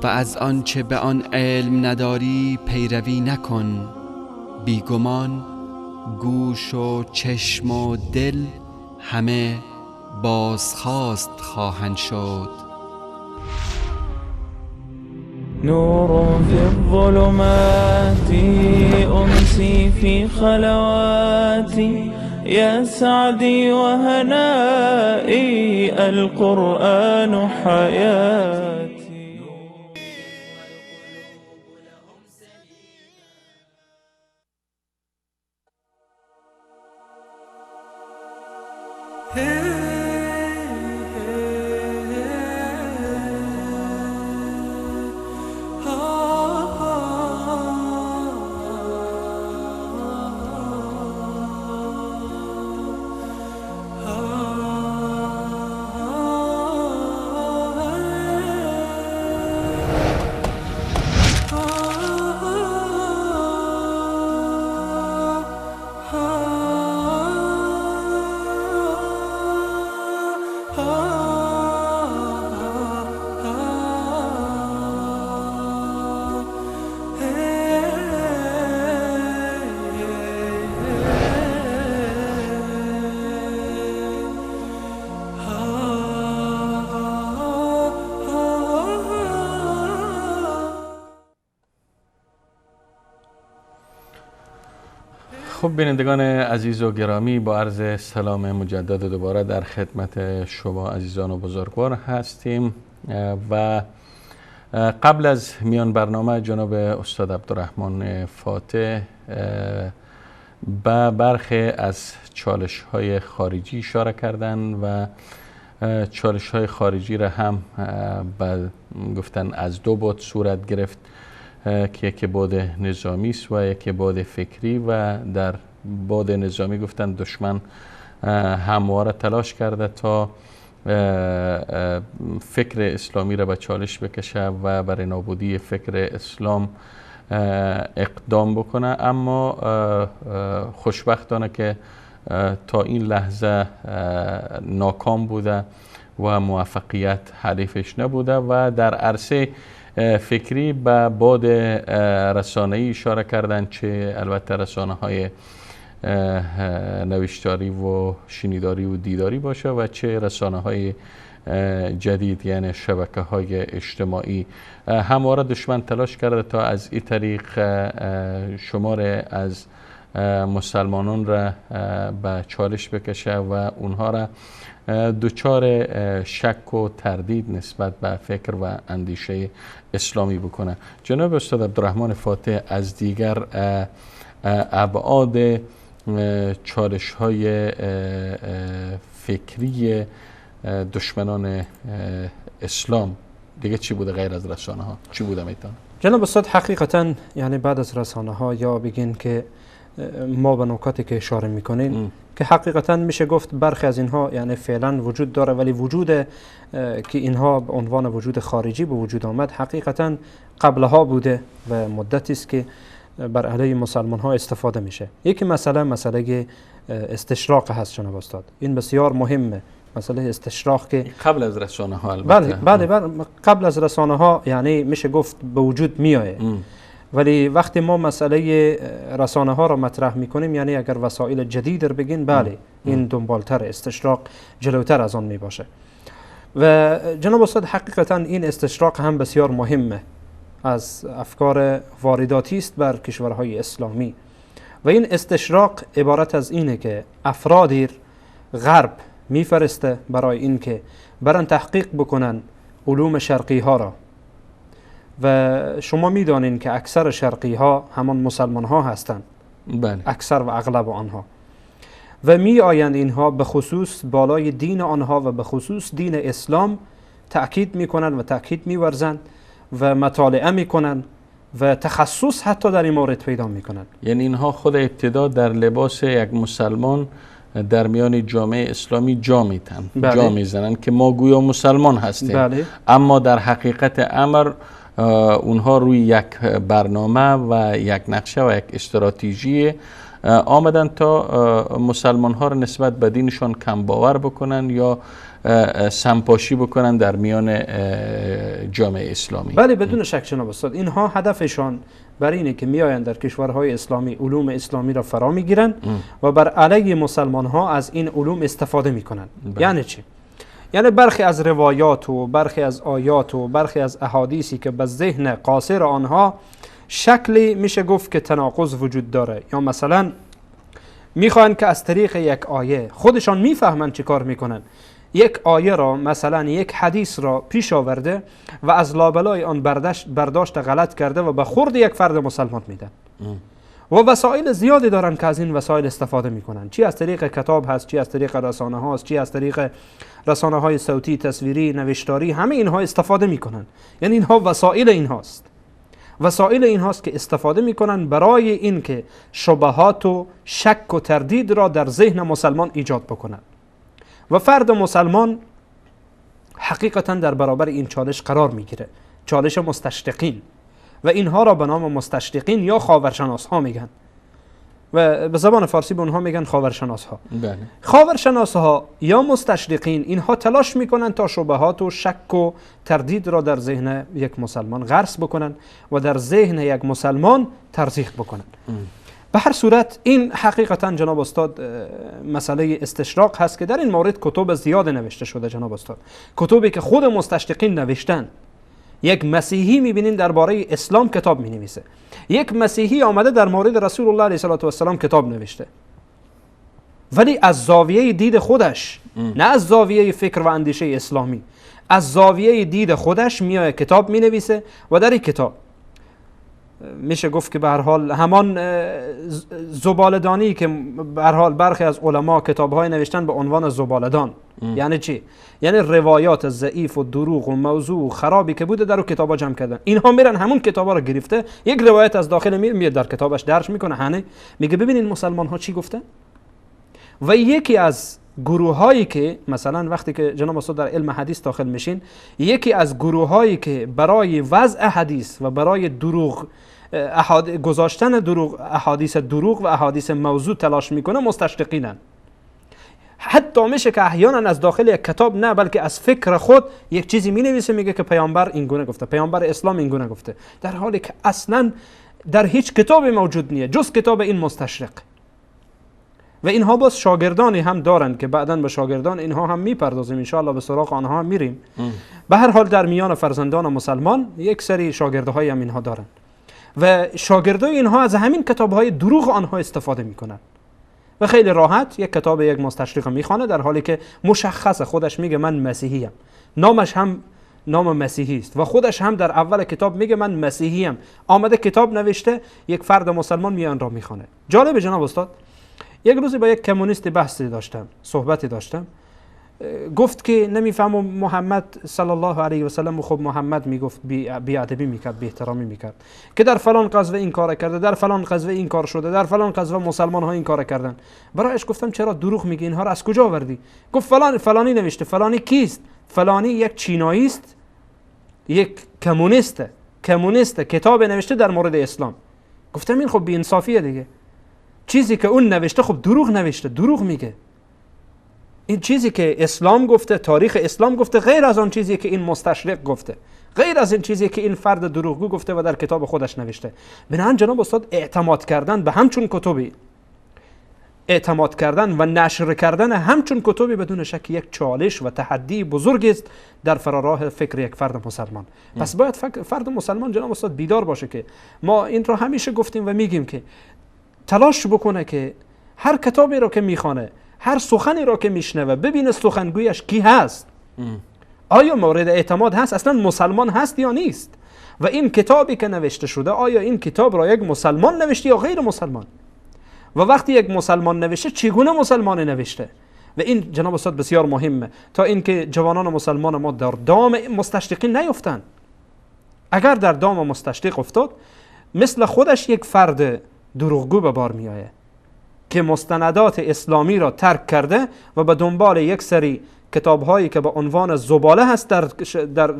و از آنچه به آن علم نداری پیروی نکن، بیگمان گوش و چشم و دل همه بازخواست خواهند شد. نور في الظلمات أنسي في خلواتي يا سعدي وهنائي القرآن حياتي. خب بینندگان عزیز و گرامی، با عرض سلام مجدد دوباره در خدمت شما عزیزان و بزرگوار هستیم و قبل از میان برنامه جناب استاد عبدالرحمن فاتح به برخی از چالش های خارجی اشاره کردن و چالش های خارجی را هم گفتن از دو بعد صورت گرفت که یکی بعد نظامی است و یکی بعد فکری و در بعد نظامی گفتن دشمن همواره تلاش کرده تا فکر اسلامی را به چالش بکشه و برای نابودی فکر اسلام اقدام بکنه، اما خوشبختانه که تا این لحظه ناکام بوده و موفقیت حریفش نبوده و در عرصه فکری به بعد رسانه‌ای اشاره کردن، چه البته رسانه‌های نوشتاری و شنیداری و دیداری باشه و چه رسانه‌های جدید یعنی شبکه‌های اجتماعی. همواره دشمن تلاش کرده تا از این طریق شمار از مسلمانان را به چالش بکشه و اونها را دچار شک و تردید نسبت به فکر و اندیشه اسلامی بکنه. جناب استاد عبدالرحمن فاتح از دیگر ابعاد چالش های فکری دشمنان اسلام دیگه چی بوده غیر از رسانه ها؟ چی بوده میتونه؟ جناب استاد حقیقتا یعنی بعد از رسانه ها یا بگین که ما به نکاتی که اشاره میکنین که حقیقتا میشه گفت برخی از اینها یعنی فعلا وجود داره، ولی وجود که اینها به عنوان وجود خارجی به وجود آمد حقیقتا قبلها بوده و مدتی است که بر علیه مسلمان ها استفاده میشه. یکی مسئله استشراق هست جناب استاد، این بسیار مهمه. مسئله استشراق که قبل از رسانه ها البته بله قبل از رسانه ها یعنی میشه گفت به وجود میایه، ولی وقتی ما مسئله رسانه ها را مطرح میکنیم یعنی اگر وسایل جدید رو بگین بله این دنبالتر، استشراق جلوتر از آن می باشه. و جناب استاد حقیقتا این استشراق هم بسیار مهمه، از افکار وارداتی است بر کشورهای اسلامی و این استشراق عبارت از اینه که افرادی غرب میفرسته برای اینکه برن تحقیق بکنن علوم شرقی ها را و شما میدانین که اکثر شرقی ها همان مسلمان ها هستند، بله. اکثر و اغلب آنها و می آیند اینها به خصوص بالای دین آنها و به خصوص دین اسلام تأکید میکنند و تأکید میورزند و مطالعه میکنند و تخصص حتی در این مورد پیدا میکنند. یعنی اینها خود ابتدا در لباس یک مسلمان در میان جامعه اسلامی جا میتن، بله. جا میزنن که ما گویا مسلمان هستیم، بله. اما در حقیقت امر اونها روی یک برنامه و یک نقشه و یک استراتژی آمدن تا مسلمان ها را نسبت به دینشان کم باور بکنن یا سمپاشی بکنن در میان جامعه اسلامی. بله بدون شک جناب استاد، اینها هدفشان برای اینه که میآیند در کشورهای اسلامی علوم اسلامی را فرا میگیرند و بر علیه مسلمان ها از این علوم استفاده میکنند. یعنی چی؟ یعنی برخی از روایات و برخی از آیات و برخی از احادیثی که به ذهن قاصر آنها شکلی میشه گفت که تناقض وجود داره، یا مثلا میخوان که از طریق یک آیه خودشان میفهمن چی کار میکنن، یک آیه را مثلا یک حدیث را پیش آورده و از لابلای آن برداشت غلط کرده و به خورد یک فرد مسلمان میدن و وسایل زیادی دارن که از این وسایل استفاده میکنن، چی از طریق کتاب هست، چی از طریق رسانه هاست، چی از طریق رسانه های صوتی، تصویری، نوشتاری، همه اینها استفاده میکنن. یعنی اینها وسایل اینهاست، وسایل اینهاست که استفاده میکنن برای اینکه شبهات و شک و تردید را در ذهن مسلمان ایجاد بکنن و فرد مسلمان حقیقتا در برابر این چالش قرار میگیره، چالش مستشرقین، و اینها را به نام مستشرقین یا خاورشناس ها میگن و به زبان فارسی به اونها میگن خاورشناس ها. بله. خاورشناس ها یا مستشرقین اینها تلاش میکنن تا شبهات و شک و تردید را در ذهن یک مسلمان غرس بکنن و در ذهن یک مسلمان ترسیخ بکنن. به هر صورت این حقیقتا جناب استاد مسئله استشراق هست که در این مورد کتب زیاد نوشته شده جناب استاد، کتبی که خود مستشرقین نوشتن. یک مسیحی میبینین درباره اسلام کتاب مینویسه. یک مسیحی آمده در مورد رسول الله علیه السلام کتاب نوشته، ولی از زاویه دید خودش، نه از زاویه فکر و اندیشه اسلامی، از زاویه دید خودش میاد کتاب مینویسه و در این کتاب میشه گفت که به هر حال همان زبالدانی که به هر حال برخی از علما کتاب‌های نوشتن به عنوان زبالدان. یعنی چی؟ یعنی روایات ضعیف و دروغ و موضوع و خرابی که بوده در کتابا جمع کردن. اینها میرن همون کتابا رو گرفته، یک روایت از داخل میاد در کتابش درج میکنه، هنه میگه ببینین مسلمان ها چی گفتن. و یکی از گروه هایی که مثلا وقتی که جناب استاد در علم حدیث داخل میشین، یکی از گروه هایی که برای وضع حدیث و برای دروغ گذاشتن دروغ، احادیث دروغ و احادیث موضوع تلاش میکنه، مستشرقینن. حتی میشه که احیانا از داخل یک کتاب نه بلکه از فکر خود یک چیزی مینویسه، میگه که پیامبر این گونه گفته، پیامبر اسلام این گونه گفته، در حالی که اصلا در هیچ کتابی موجود نیست جز کتاب این مستشرق. و اینها باز شاگردانی هم دارن که بعداً به شاگردان اینها هم میپردازیم، ان شاء الله به سراغ آنها هم میریم. به هر حال در میان فرزندان مسلمان یک سری شاگردهای هم اینها دارن و شاگردای اینها از همین کتابهای دروغ آنها استفاده میکنن و خیلی راحت یک کتاب یک مستشرق میخوانه، در حالی که مشخصه خودش میگه من مسیحیم، نامش هم نام مسیحی است و خودش هم در اول کتاب میگه من مسیحیم، آمده کتاب نوشته، یک فرد مسلمان میان را میخوانه. جالب جناب استاد، یک روزی با یک کمونیست بحثی داشتم، صحبتی داشتم، گفت که نمیفهمم محمد صلی الله علیه و سلم، خب محمد میگفت بی ادبی میکرد، بی احترامی میکرد، که در فلان غزوه این کار کرده، در فلان غزوه این کار شده، در فلان غزوه مسلمان ها این کار کردن. برایش گفتم چرا دروغ میگی، اینها را از کجا آوردی؟ گفت فلانی نوشته. فلانی کیست؟ فلانی یک چینایی است، یک کمونیست کتاب نوشته در مورد اسلام. گفتم این خب بی انصافیه دیگه، چیزی که اون نوشته خب دروغ نوشته، دروغ میگه. این چیزی که اسلام گفته، تاریخ اسلام گفته، غیر از آن چیزی که این مستشرق گفته، غیر از این چیزی که این فرد دروغگو گفته و در کتاب خودش نوشته. بنابراین جناب استاد اعتماد کردن به همچون کتبی، اعتماد کردن و نشر کردن همچون کتبی بدون شک یک چالش و تحدی بزرگ است در فراراه فکر یک فرد مسلمان. پس باید فرد مسلمان جناب استاد بیدار باشه که ما این را همیشه گفتیم و میگیم که تلاش بکنه که هر کتابی را که میخوانه، هر سخنی را که میشنوه، ببینه سخنگویش کی هست، آیا مورد اعتماد هست، اصلا مسلمان هست یا نیست، و این کتابی که نوشته شده آیا این کتاب را یک مسلمان نوشته یا غیر مسلمان، و وقتی یک مسلمان نوشته چگونه مسلمان نوشته. و این جناب استاد بسیار مهمه تا اینکه جوانان مسلمان ما در دام مستشرقین نیفتند. اگر در دام مستشرق افتاد، مثل خودش یک فرد دروغگو به بار می آید که مستندات اسلامی را ترک کرده و به دنبال یک سری کتاب‌هایی که به عنوان زباله هست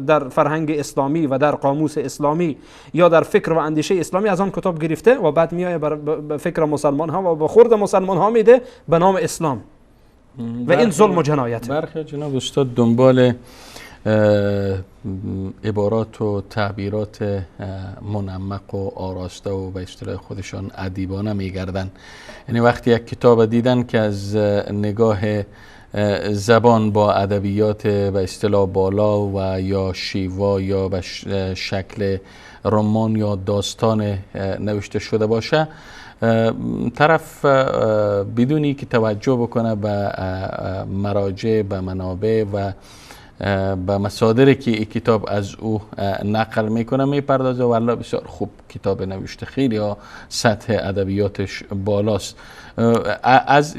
در فرهنگ اسلامی و در قاموس اسلامی یا در فکر و اندیشه اسلامی، از آن کتاب گرفته و بعد میآید به فکر مسلمان ها و به خورد مسلمان ها میده به نام اسلام و این ظلم و جنایت. برخی جناب استاد دنبال عبارات و تعبیرات منمق و آراسته و به اصطلاح خودشان ادیبانه میگردن. یعنی وقتی یک کتاب دیدن که از نگاه زبان با ادبیات به اصطلاح بالا و یا شیوا یا به شکل رمان یا داستان نوشته شده باشه، طرف بدونی که توجه بکنه به مراجع، به منابع و به مصادری که این کتاب از او نقل میکنه میپردازه، والله بسیار خوب کتاب نوشته، خیلی ها سطح ادبیاتش بالاست. از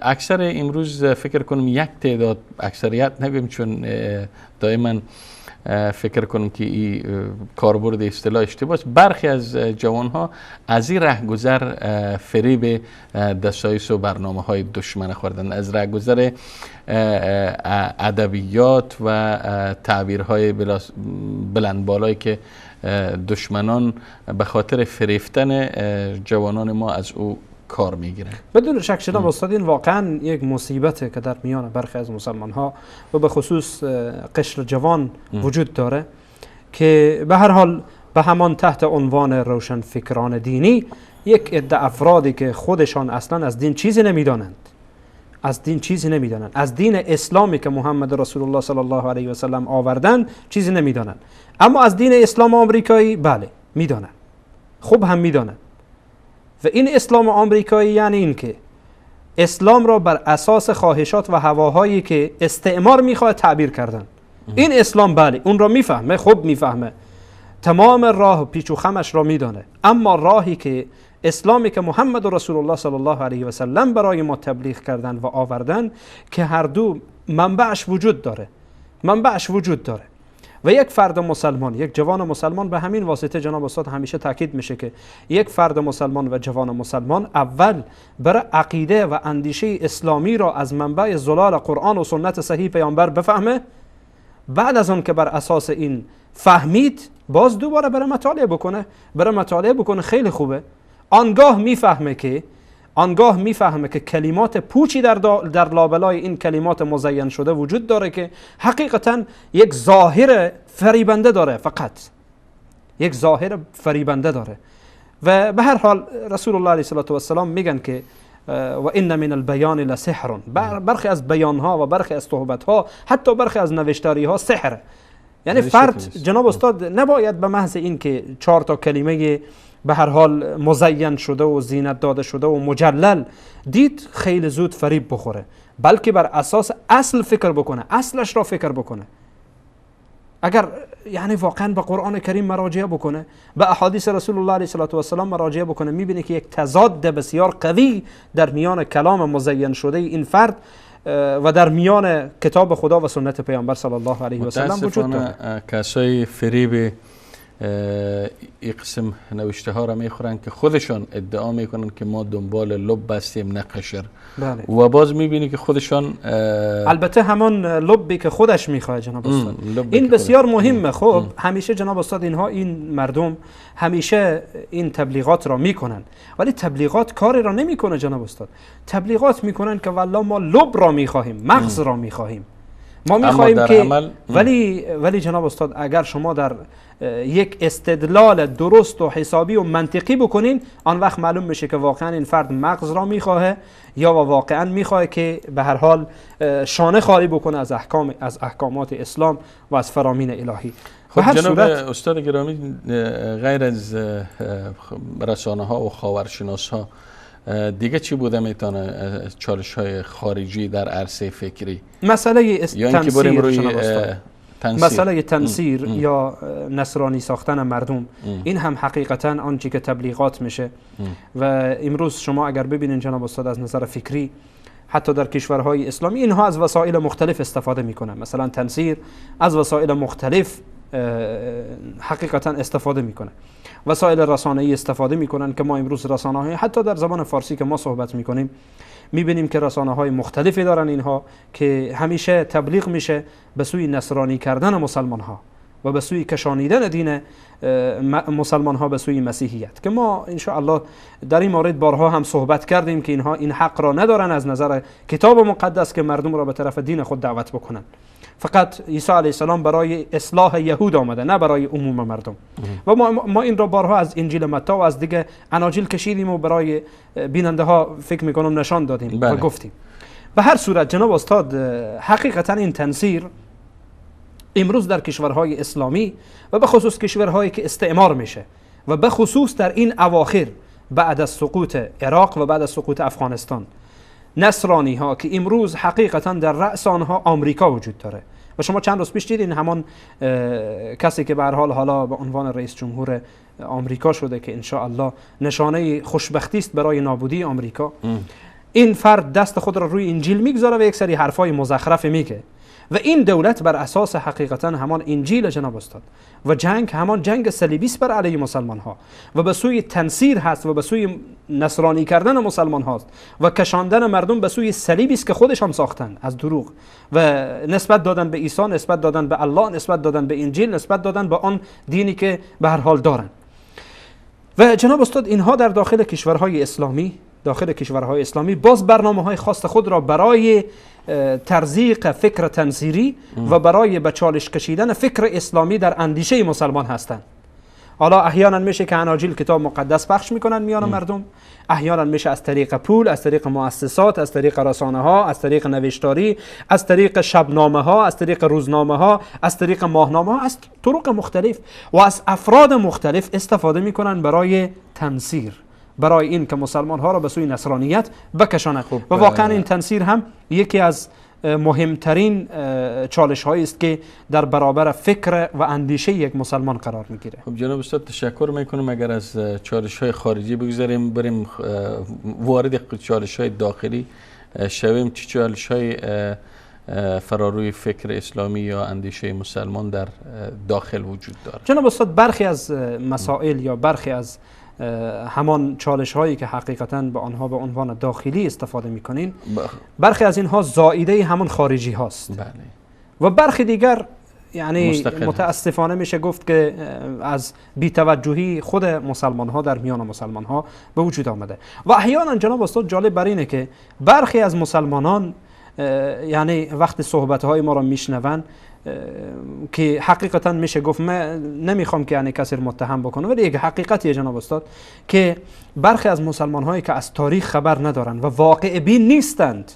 اکثر امروز فکر کنم یک تعداد، اکثریت نگویم چون دائما فکر کنم که این کاربرد اصطلاح اشتباهه، برخی از جوان ها از این رهگذر فریب دسایس و برنامه های دشمن خوردن، از رهگذر ادبیات و تعبیرهای بلند بالایی که دشمنان به خاطر فریفتن جوانان ما از او کار میگیرن. بدون شک جناب استاد این واقعا یک مصیبته که در میان برخی از مسلمان ها و به خصوص قشر جوان وجود داره که به هر حال به همان تحت عنوان روشن فکران دینی یک عده افرادی که خودشان اصلا از دین چیزی نمیدانند، از دین چیزی نمیدانند، از دین اسلامی که محمد رسول الله صلی الله علیه و سلم آوردن چیزی نمیدانند. اما از دین اسلام آمریکایی بله میدانند، خوب هم میدانند. و این اسلام آمریکایی یعنی این که اسلام را بر اساس خواهشات و هواهایی که استعمار میخواد تعبیر کردن. این اسلام بله اون را میفهمه، خوب میفهمه، تمام راه و پیچ و خمش را میدانه، اما راهی که اسلامی که محمد رسول الله صلی الله علیه و سلم برای ما تبلیغ کردن و آوردن که هر دو منبعش وجود داره و یک فرد مسلمان، یک جوان مسلمان، به همین واسطه جناب استاد همیشه تاکید میشه که یک فرد مسلمان و جوان مسلمان اول برای عقیده و اندیشه اسلامی را از منبع زلال قرآن و سنت صحیح پیامبر بفهمه، بعد از اون که بر اساس این فهمید باز دوباره برای مطالعه بکنه خیلی خوبه. آنگاه میفهمه که کلمات پوچی در لابلای این کلمات مزین شده وجود داره که حقیقتا یک ظاهر فریبنده داره، فقط یک ظاهر فریبنده داره. و به هر حال رسول الله علیه و السلام میگن که و ان من البیان لسحر، برخی از بیانها و برخی از صحبتها، حتی برخی از نوشتاریها سحر. یعنی فرد جناب استاد نباید به محض این که 4 تا کلمه به هر حال مزین شده و زینت داده شده و مجلل دید خیلی زود فریب بخوره، بلکه بر اساس اصل فکر بکنه، اصلش را فکر بکنه. اگر یعنی واقعا به قرآن کریم مراجعه بکنه، به احادیث رسول الله علیه و السلام مراجعه بکنه، میبینه که یک تضاد بسیار قوی در میان کلام مزین شده این فرد و در میان کتاب خدا و سنت پیامبر صلی الله علیه و سلم وجود داره. کسای فریب این قسم نوشته ها را میخورن که خودشان ادعا میکنن که ما دنبال لب بستیم نه قشر. بله. و باز میبینی که خودشان البته همون لبی که خودش میخواد جناب استاد، این بسیار مهمه. خب همیشه جناب استاد این مردم همیشه این تبلیغات را میکنن، ولی تبلیغات کاری را نمیکنه جناب استاد. تبلیغات میکنن که والله ما لب را میخواهیم، مغز را میخواهیم، ما میخواهیم که ولی جناب استاد اگر شما در یک استدلال درست و حسابی و منطقی بکنین، آن وقت معلوم میشه که واقعا این فرد مغز را میخواه یا واقعا میخواه که به هر حال شانه خالی بکنه از احکامات اسلام و از فرامین الهی. خب جناب استاد گرامی، غیر از رسانه ها و خاورشناس ها دیگه چی بوده میتونه چالش های خارجی در عرصه فکری؟ مسئله تنصیر مسئله یا نصرانی ساختن مردم، این هم حقیقتا آنچه که تبلیغات میشه. و امروز شما اگر ببینین جناب استاد از نظر فکری حتی در کشورهای اسلامی اینها از وسایل مختلف استفاده میکنن. مثلا تنصیر از وسایل مختلف حقیقتا استفاده میکنه، وسایل رسانه‌ای استفاده میکنن که ما امروز رسانه‌های حتی در زبان فارسی که ما صحبت میکنیم میبینیم که رسانه‌های مختلفی دارن اینها که همیشه تبلیغ میشه به سوی نصرانی کردن مسلمان‌ها و به سوی کشانیدن دین مسلمان‌ها به سوی مسیحیت، که ما ان شاء الله در این مورد بارها هم صحبت کردیم که اینها این حق را ندارن از نظر کتاب مقدس که مردم را به طرف دین خود دعوت بکنن. فقط عیسی علیه السلام برای اصلاح یهود آمده، نه برای عموم مردم. و ما این را بارها از انجیل متی و از دیگه اناجیل کشیدیم و برای بیننده ها فکر میکنم نشان دادیم و گفتیم. به هر صورت جناب استاد، حقیقتا این تنصیر امروز در کشورهای اسلامی و به خصوص کشورهایی که استعمار میشه و به خصوص در این اواخر بعد از سقوط عراق و بعد از سقوط افغانستان، نصرانی ها که امروز حقیقتا در رأس آنها آمریکا وجود داره. و شما چند روز پیش دیدین همان کسی که به هر حال حالا به عنوان رئیس جمهور آمریکا شده که ان شاء الله نشانه خوشبختی است برای نابودی آمریکا، این فرد دست خود را روی انجیل میگذاره و یک سری حرفای مزخرف میگه و این دولت بر اساس حقیقتا همان انجیل جناب استاد و جنگ همان جنگ صلیبی بر علیه مسلمان ها و به سوی تنصیر هست و به سوی نصرانی کردن مسلمان هاست و کشاندن مردم به سوی صلیبی است که خودشان ساختن از دروغ و نسبت دادن به عیسی، نسبت دادن به الله، نسبت دادن به انجیل، نسبت دادن به آن دینی که به هر حال دارن. و جناب استاد اینها در داخل کشورهای اسلامی باز برنامه‌های خاص خود را برای ترزیق فکر تنصیری و برای به چالش کشیدن فکر اسلامی در اندیشه مسلمان هستند. حالا احیانا میشه که اناجیل کتاب مقدس پخش میکنن میان مردم، احیانا میشه از طریق پول، از طریق مؤسسات، از طریق رسانه ها، از طریق نوشتاری، از طریق شبنامه ها، از طریق روزنامه ها، از طریق ماهنامه ها، از طرق مختلف و از افراد مختلف استفاده میکنن برای تنصیر، برای این که مسلمان ها را به سوی نصرانیت بکشانند. و واقعا این تنصیر هم یکی از مهمترین چالش هایی است که در برابر فکر و اندیشه یک مسلمان قرار میگیره. خب جناب استاد تشکر میکنم. اگر از چالش های خارجی بگذاریم بریم وارد چالش های داخلی شویم، چه چالش های فراروی فکر اسلامی یا اندیشه مسلمان در داخل وجود داره؟ جناب استاد برخی از مسائل یا برخی از همان چالش هایی که حقیقتاً به آنها به عنوان داخلی استفاده میکنین، برخی از اینها زائیده همون خارجی هاست. بله. و برخی دیگر یعنی متاسفانه میشه گفت که از بی‌توجهی خود مسلمان ها در میان مسلمان ها به وجود آمده. و احیانا جناب استاد جالب بر اینه که برخی از مسلمانان یعنی وقت صحبت های ما را میشنون که حقیقتا میشه گفت، من نمیخوام که یعنی کسی متهم بکنم، ولی یک حقیقتیه جناب استاد که برخی از مسلمان هایی که از تاریخ خبر ندارن و واقع بین نیستند،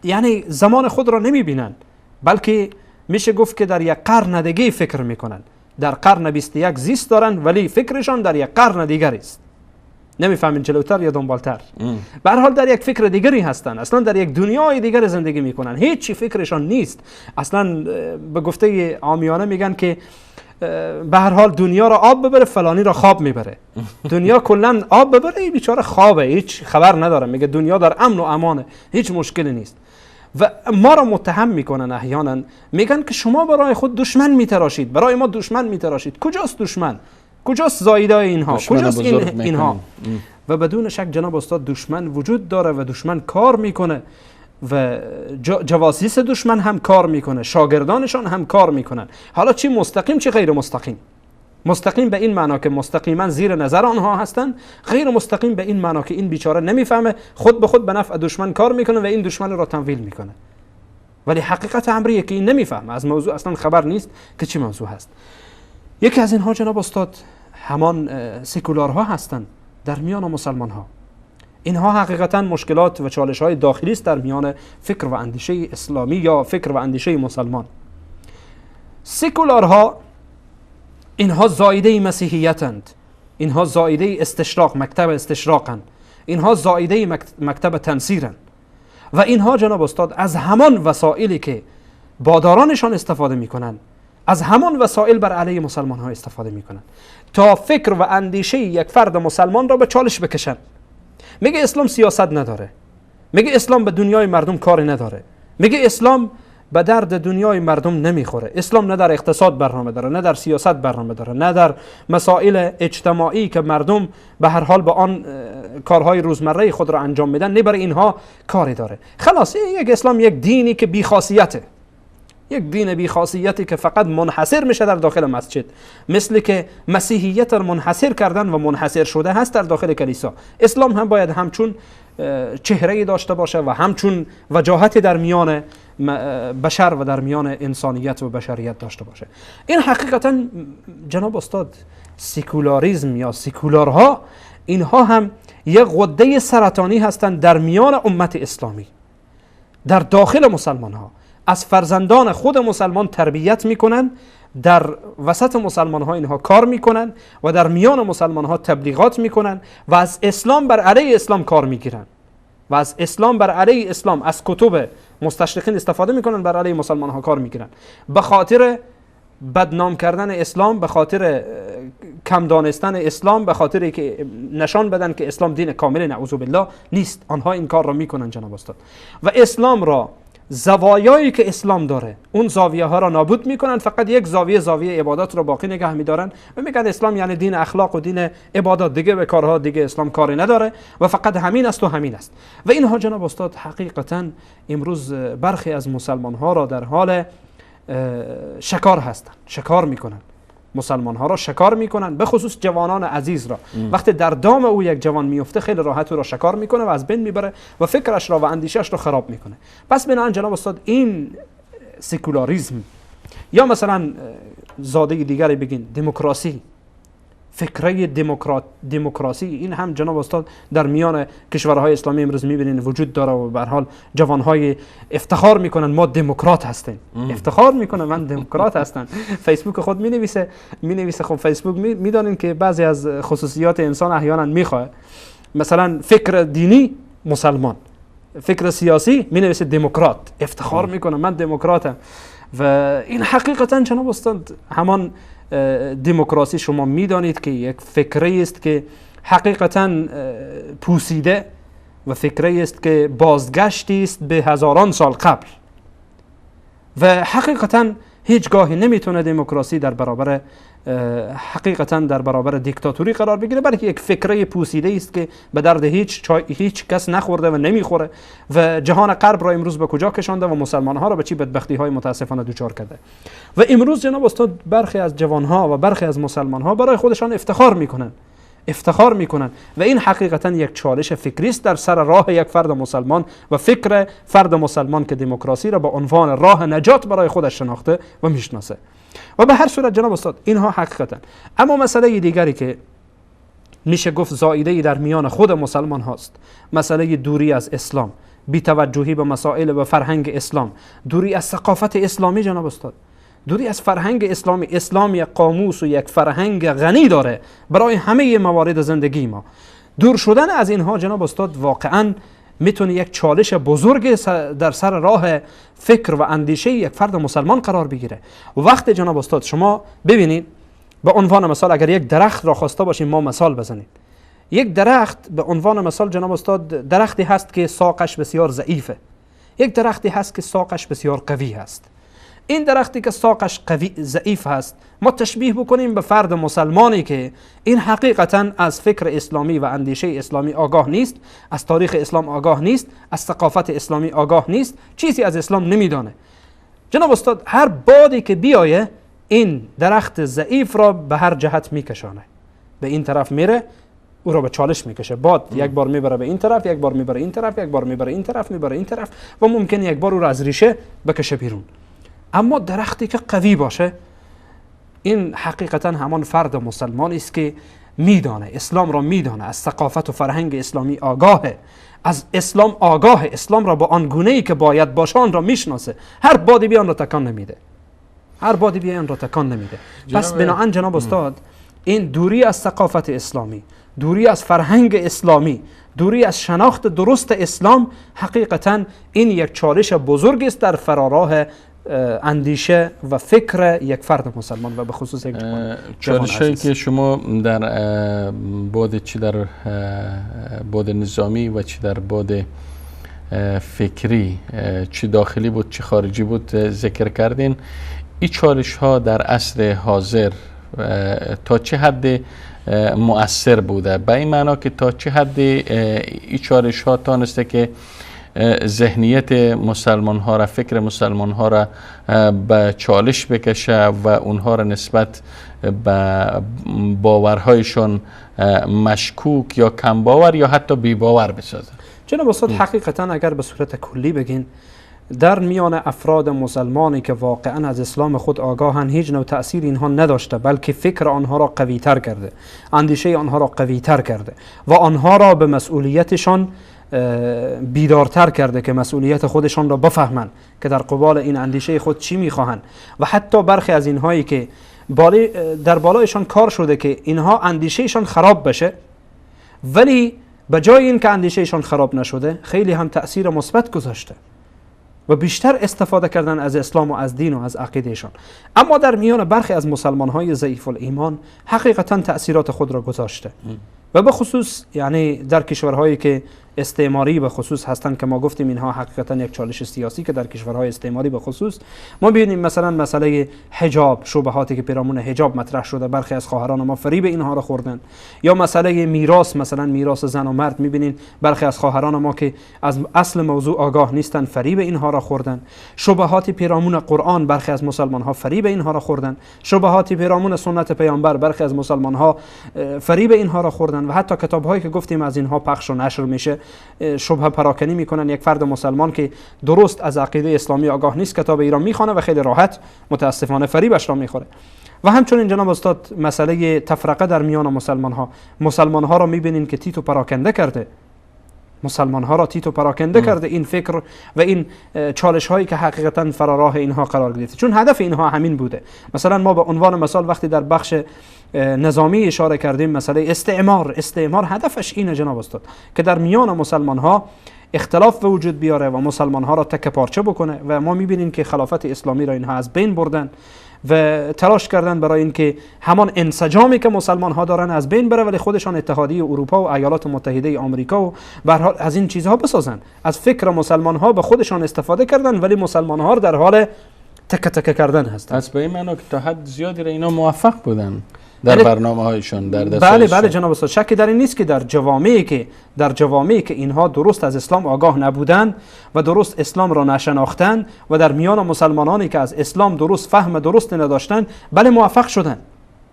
یعنی زمان خود را نمیبینن، بلکه میشه گفت که در یک قرن دیگه فکر میکنن، در قرن 21 زیست دارن ولی فکرشان در یک قرن دیگری است. نمیفهمین جلوتر یا دنبالتر. به هر حال در یک فکر دیگری هستن، اصلا در یک دنیای دیگر زندگی میکنن، هیچ چی فکرشان نیست. اصلا به گفته عامیانه میگن که به هر حال دنیا را آب ببره فلانی را خواب میبره. دنیا کلا آب ببره، این بیچاره خوابه، هیچ خبر نداره، میگه دنیا در امن و امانه، هیچ مشکلی نیست. و ما را متهم میکنن احیانا، میگن که شما برای خود دشمن میتراشید، برای ما دشمن میتراشید. کجاست دشمن؟ کجاست زایده اینها؟ کجاست اینها؟ و بدون شک جناب استاد دشمن وجود داره و دشمن کار میکنه و جواسیس دشمن هم کار میکنه، شاگردانشان هم کار میکنن. حالا چی مستقیم چی غیر مستقیم. مستقیم به این معنا که مستقیما زیر نظر آنها هستن، غیر مستقیم به این معنا که این بیچاره نمیفهمه، خود به خود به نفع دشمن کار میکنه و این دشمن را تمویل میکنه. ولی حقیقت امریه که این نمیفهمه، از موضوع اصلا خبر نیست که چی موضوع هست. یکی از اینها جناب استاد همان سکولارها هستند در میان مسلمان ها. اینها حقیقتا مشکلات و چالش های داخلی است در میان فکر و اندیشه اسلامی یا فکر و اندیشه مسلمان. سکولارها اینها زایده مسیحیتند، اینها زایده استشراق، مکتب استشراقند، اینها زایده مکتب تنصیرند و اینها جناب استاد از همان وسایلی که بادارانشان استفاده میکنند، از همان وسایل بر علیه مسلمان ها استفاده میکنن تا فکر و اندیشه یک فرد مسلمان را به چالش بکشن. میگه اسلام سیاست نداره، میگه اسلام به دنیای مردم کاری نداره، میگه اسلام به درد دنیای مردم نمیخوره، اسلام نه در اقتصاد برنامه داره، نه در سیاست برنامه داره، نه در مسائل اجتماعی که مردم به هر حال با آن کارهای روزمره خود را انجام میدن، نه برای اینها کاری داره. خلاص یک اسلام یک دینی که بی‌خاصیته، یک دین بی خاصیتی که فقط منحصر میشه در داخل مسجد، مثل که مسیحیت را منحصر کردن و منحصر شده هست در داخل کلیسا. اسلام هم باید همچون چهره‌ای داشته باشه و همچون وجاهتی در میان بشر و در میان انسانیت و بشریت داشته باشه. این حقیقتا جناب استاد سکولاریسم یا سکولارها، اینها هم یک غده سرطانی هستند در میان امت اسلامی، در داخل مسلمان ها. از فرزندان خود مسلمان تربیت میکنن، در وسط مسلمان ها اینها کار میکنن و در میان مسلمان ها تبلیغات میکنن و از اسلام بر علیه اسلام کار میگیرن و از اسلام بر علیه اسلام، از کتب مستشرقین استفاده میکنن، بر علیه مسلمان ها کار میگیرن، به خاطر بدنام کردن اسلام، به خاطر کم دانستن اسلام، به خاطر که نشان بدن که اسلام دین کامل نعوذ بالله نیست. آنها این کار را میکنن جناب استاد و اسلام را، زوایایی که اسلام داره اون زاویه ها را نابود میکنن، فقط یک زاویه عبادات را باقی نگه میدارن و میگن اسلام یعنی دین اخلاق و دین عبادات، دیگه به کارها دیگه اسلام کاری نداره و فقط همین است و همین است. و اینها جناب استاد حقیقتا امروز برخی از مسلمان ها را در حال شکار هستن، شکار میکنن، مسلمان ها را شکار میکنن، به خصوص جوانان عزیز را. وقتی در دام او یک جوان میفته خیلی راحت او را شکار میکنه و از بین میبره و فکرش را و اندیشش را خراب میکنه. پس بنابراین جناب استاد این سکولاریسم یا مثلا زاده دیگری بگین دموکراسی، فکره دموکراسی، این هم جناب استاد در میان کشورهای اسلامی امروز میبینین وجود داره و به هر حال جوانهای افتخار میکنن ما دموکرات هستیم، افتخار میکنن من دموکرات هستم. فیسبوک خود مینویسه. خب فیسبوک میدانین که بعضی از خصوصیات انسان احیانا میخواد، مثلا فکر دینی مسلمان، فکر سیاسی مینویسه دموکرات، افتخار میکنه من دموکراتم. و این حقیقتا جناب استاد همان دموکراسی شما میدانید که یک فکری است که حقیقتا پوسیده و فکری است که بازگشتی است به هزاران سال قبل و حقیقتا هیچگاهی نمیتونه دموکراسی در برابر حقیقتا در برابر دیکتاتوری قرار بگیره، بلکه یک فکره پوسیده است که به درد هیچ کس نخورده و نمیخوره و جهان غرب را امروز به کجا کشانده و مسلمان ها را به چی بدبختی های متاسفانه دوچار کرده. و امروز جناب استاد برخی از جوان ها و برخی از مسلمان ها برای خودشان افتخار میکنن و این حقیقتا یک چالش فکری است در سر راه یک فرد مسلمان و فکر فرد مسلمان که دموکراسی را به عنوان راه نجات برای خودش شناخته و میشناسه. و به هر صورت جناب استاد اینها حقیقتا. اما مسئله دیگری که میشه گفت زائیده‌ای در میان خود مسلمان هاست، مسئله دوری از اسلام، بی‌توجهی به مسائل و فرهنگ اسلام، دوری از ثقافت اسلامی جناب استاد، دوری از فرهنگ اسلامی. اسلام یک قاموس و یک فرهنگ غنی داره برای همه موارد زندگی ما. دور شدن از اینها جناب استاد واقعاً میتونه یک چالش بزرگ در سر راه فکر و اندیشه یک فرد مسلمان قرار بگیره. و وقت جناب استاد شما ببینید، به عنوان مثال اگر یک درخت را خواسته باشیم ما مثال بزنید، یک درخت به عنوان مثال جناب استاد درختی هست که ساقش بسیار ضعیفه، یک درختی هست که ساقش بسیار قوی هست. این درختی که ساقش ضعیف هست ما تشبیه بکنیم به فرد مسلمانی که این حقیقتا از فکر اسلامی و اندیشه اسلامی آگاه نیست، از تاریخ اسلام آگاه نیست، از ثقافت اسلامی آگاه نیست، چیزی از اسلام نمیدانه. جناب استاد هر بادی که بیایه این درخت ضعیف را به هر جهت میکشانه، به این طرف میره او را به چالش میکشه، باد یک بار میبره به این طرف، یک بار میبره این طرف، یک بار میبره این طرف، میبره این طرف و ممکنه یک بار او را از ریشه بکشه بیرون. اما درختی که قوی باشه این حقیقتا همان فرد مسلمانی است که میدانه اسلام را، میدانه از ثقافت و فرهنگ اسلامی آگاهه، از اسلام آگاهه، اسلام را با آن گونه‌ای که باید باشه آن را میشناسه، هر بادی بیان را تکان نمیده، پس بناهن جناب استاد این دوری از ثقافت اسلامی، دوری از فرهنگ اسلامی، دوری از شناخت درست اسلام، حقیقتا این یک چالش بزرگ است در فراراه اندیشه و فکر یک فرد مسلمان و به خصوص یک چالش‌هایی که شما در بعد چی در بعد نظامی و چی در بعد فکری، چی داخلی بود چی خارجی بود ذکر کردین، این چالش ها در عصر حاضر تا چه حد مؤثر بوده؟ به این معنا که تا چه حد این چالش ها تانسته که ذهنیت مسلمان ها را، فکر مسلمان ها را به چالش بکشه و اونها را نسبت به باورهایشان مشکوک یا کم باور یا حتی بی باور بسازه؟ جناب استاد حقیقتا اگر به صورت کلی بگین، در میان افراد مسلمانی که واقعا از اسلام خود آگاهن هیچ نوع تأثیر اینها نداشته، بلکه فکر آنها را قوی تر کرده، اندیشه آنها را قوی تر کرده و آنها را به مسئولیتشان بیدارتر کرده که مسئولیت خودشان را بفهمند که در قبال این اندیشه خود چی میخواهند. و حتی برخی از اینهایی که در بالایشان کار شده که اینها اندیشهشان خراب بشه، ولی به جای این که اندیشهشان خراب نشده خیلی هم تأثیر مثبت گذاشته و بیشتر استفاده کردن از اسلام و از دین و از عقیدهشان. اما در میان برخی از مسلمان‌های ضعیف الایمان حقیقتا تأثیرات خود را گذاشته و به خصوص یعنی در کشورهایی که استعماری به خصوص هستند که ما گفتیم اینها حقیقتا یک چالش سیاسی که در کشورهای استعماری به خصوص ما ببینیم، مثلا مسئله حجاب، شبهاتی که پیرامون حجاب مطرح شده، برخی از خواهران ما فریب اینها را خوردن، یا مسئله میراث، مثلا میراث زن و مرد، میبینین برخی از خواهران ما که از اصل موضوع آگاه نیستن فریب اینها را خوردن. شبهاتی پیرامون قرآن، برخی از مسلمان ها فریب اینها را خوردن. شبهاتی پیرامون سنت پیامبر، برخی از مسلمان ها فریب اینها را خوردن و حتی کتاب‌هایی که گفتیم از اینها پخش و نشر میشه شبهه پراکنی میکنن. یک فرد مسلمان که درست از عقیده اسلامی آگاه نیست کتاب ایران میخوانه و خیلی راحت متاسفانه فریبش را میخوره. و همچنین جناب استاد مسئله تفرقه در میان مسلمان ها را میبینین که تیتو پراکنده کرده، مسلمان ها را تیتو پراکنده کرده این فکر و این چالش هایی که حقیقتا فراراه اینها قرار گرفته، چون هدف اینها همین بوده. مثلا ما به عنوان مثال وقتی در بخش نظامی اشاره کردیم، مسئله استعمار هدفش اینه جناب استاد که در میان مسلمان ها اختلاف به وجود بیاره و مسلمان ها را تکه پارچه بکنه و ما میبینیم که خلافت اسلامی را اینها از بین بردن و تلاش کردن برای اینکه همان انسجامی که مسلمان ها دارن از بین بره، ولی خودشان اتحادیه اروپا و ایالات متحده آمریکا و به هر حال از این چیزها بسازن. از فکر مسلمان ها به خودشان استفاده کردن، ولی مسلمان ها در حال تکه تکه کردن هستند. از به این معنی که تا حد زیادی را اینا موفق بودن در برنامه هایشان، در دستورشان. بله جناب استاد، شکی در این نیست که در جوامعی که اینها درست از اسلام آگاه نبودند و درست اسلام را نشناختند و در میان مسلمانانی که از اسلام درست فهم درست نداشتند، بله موفق شدند،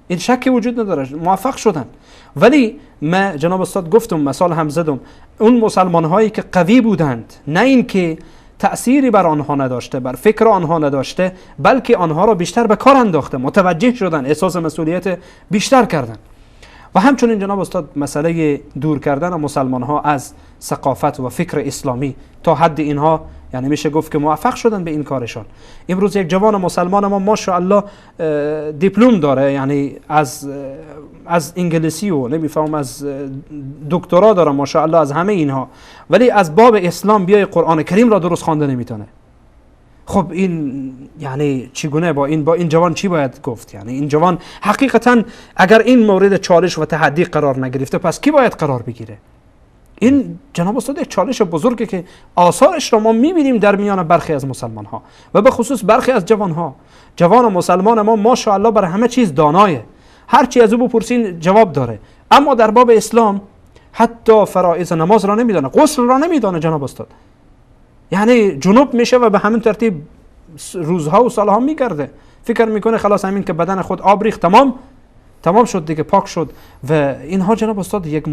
این شکی وجود نداره، موفق شدند. ولی ما جناب استاد گفتم، مثال هم زدم، اون مسلمان هایی که قوی بودند، نه این که تأثیری بر آنها نداشته، بر فکر آنها نداشته، بلکه آنها را بیشتر به کار انداخته، متوجه شدن، احساس مسئولیت بیشتر کردن. و همچنین جناب استاد مسئله دور کردن مسلمان ها از ثقافت و فکر اسلامی، تا حد اینها یعنی میشه گفت که موفق شدن به این کارشان. امروز یک جوان مسلمان ما ماشاءالله دیپلم داره، یعنی از انگلیسی و نمیفهم از دکترا داره ماشاءالله از همه اینها، ولی از باب اسلام بیای قرآن کریم را درست خوانده نمیتونه. خب این یعنی چگونه با این جوان چی باید گفت؟ یعنی این جوان حقیقتا اگر این مورد چالش و تحدی قرار نگرفته، پس کی باید قرار بگیره؟ این جناب استاد یک چالش بزرگه که آثارش را ما میبینیم در میان برخی از مسلمان ها و به خصوص برخی از جوان ها. جوان مسلمان ما ماشاءالله بر همه چیز دانایه، هر چی از او بپرسین جواب داره، اما در باب اسلام حتی فرائض نماز را نمیدانه، غسل را نمیدانه جناب استاد. یعنی جنوب میشه و به همین ترتیب روزها و سالها میگرده، فکر میکنه خلاص همین که بدن خود آب ریخت تمام شد دیگه، پاک شد. و اینها جناب استاد یک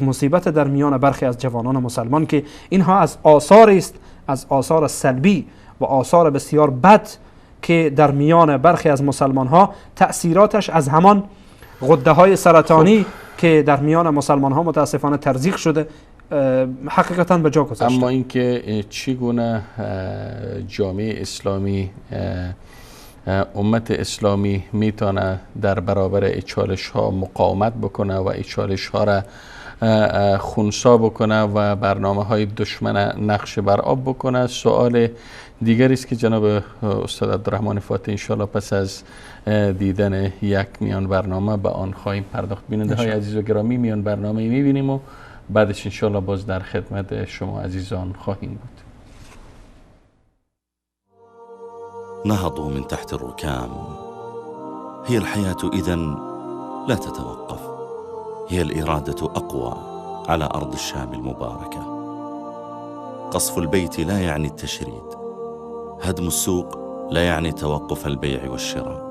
مصیبت در میان برخی از جوانان مسلمان که اینها از آثاری است، از آثار سلبی و آثار بسیار بد که در میان برخی از مسلمان ها تأثیراتش از همان غده های سرطانی که در میان مسلمان ها متاسفانه ترزیق شده حقیقتا به جا گذاشته. اما اینکه چگونه جامعه اسلامی، امت اسلامی میتونه در برابر چالش ها مقاومت بکنه و چالش ها را خونسا بکنه و برنامه های دشمن نقش بر آب بکنه، سوال دیگری است که جناب استاد عبدالرحمن فاتح انشاءالله پس از دیدن یک میان برنامه به آن خواهیم پرداخت. بیننده های عزیز و گرامی، میان برنامه میبینیم و بعدش انشاءالله باز در خدمت شما عزیزان خواهیم بود. نهضوا من تحت الركام. هي الحياة إذن لا تتوقف، هي الإرادة أقوى على أرض الشام المباركة. قصف البيت لا يعني التشريد، هدم السوق لا يعني توقف البيع والشراء،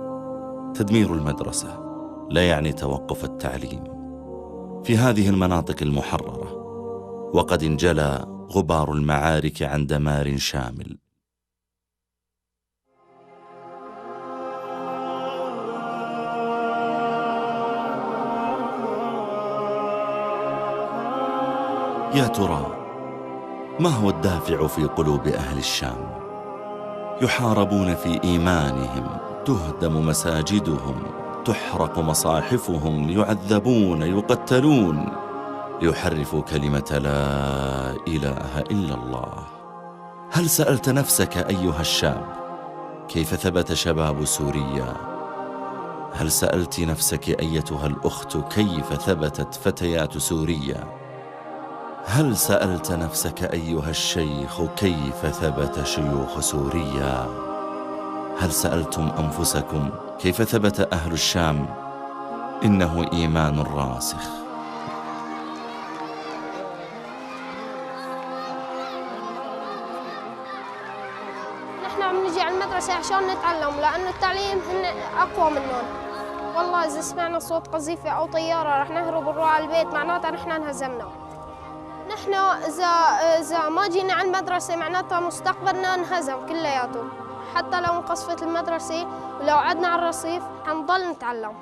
تدمير المدرسة لا يعني توقف التعليم. في هذه المناطق المحررة وقد انجلى غبار المعارك عن دمار شامل. يا ترى ما هو الدافع في قلوب أهل الشام؟ يحاربون في إيمانهم، تهدم مساجدهم، تحرق مصاحفهم، يعذبون، يقتلون، ليحرفوا كلمة لا إله إلا الله. هل سألت نفسك أيها الشاب كيف ثبت شباب سوريا؟ هل سألت نفسك أيتها الأخت كيف ثبتت فتيات سوريا؟ هل سألت نفسك أيها الشيخ كيف ثبت شيوخ سوريا؟ هل سألتم أنفسكم كيف ثبت أهل الشام؟ إنه إيمان راسخ. نحن عم نجي على المدرسة عشان نتعلم، لأنه التعليم هن أقوى منهم. والله إذا سمعنا صوت قذيفة أو طيارة رح نهرب ونروح على البيت، معناتها نحن انهزمنا. نحن إذا ما جينا على المدرسة معناتها مستقبلنا انهزم كلياته. حتى لو انقصفت المدرسة ولو قعدنا على الرصيف حنضل نتعلم.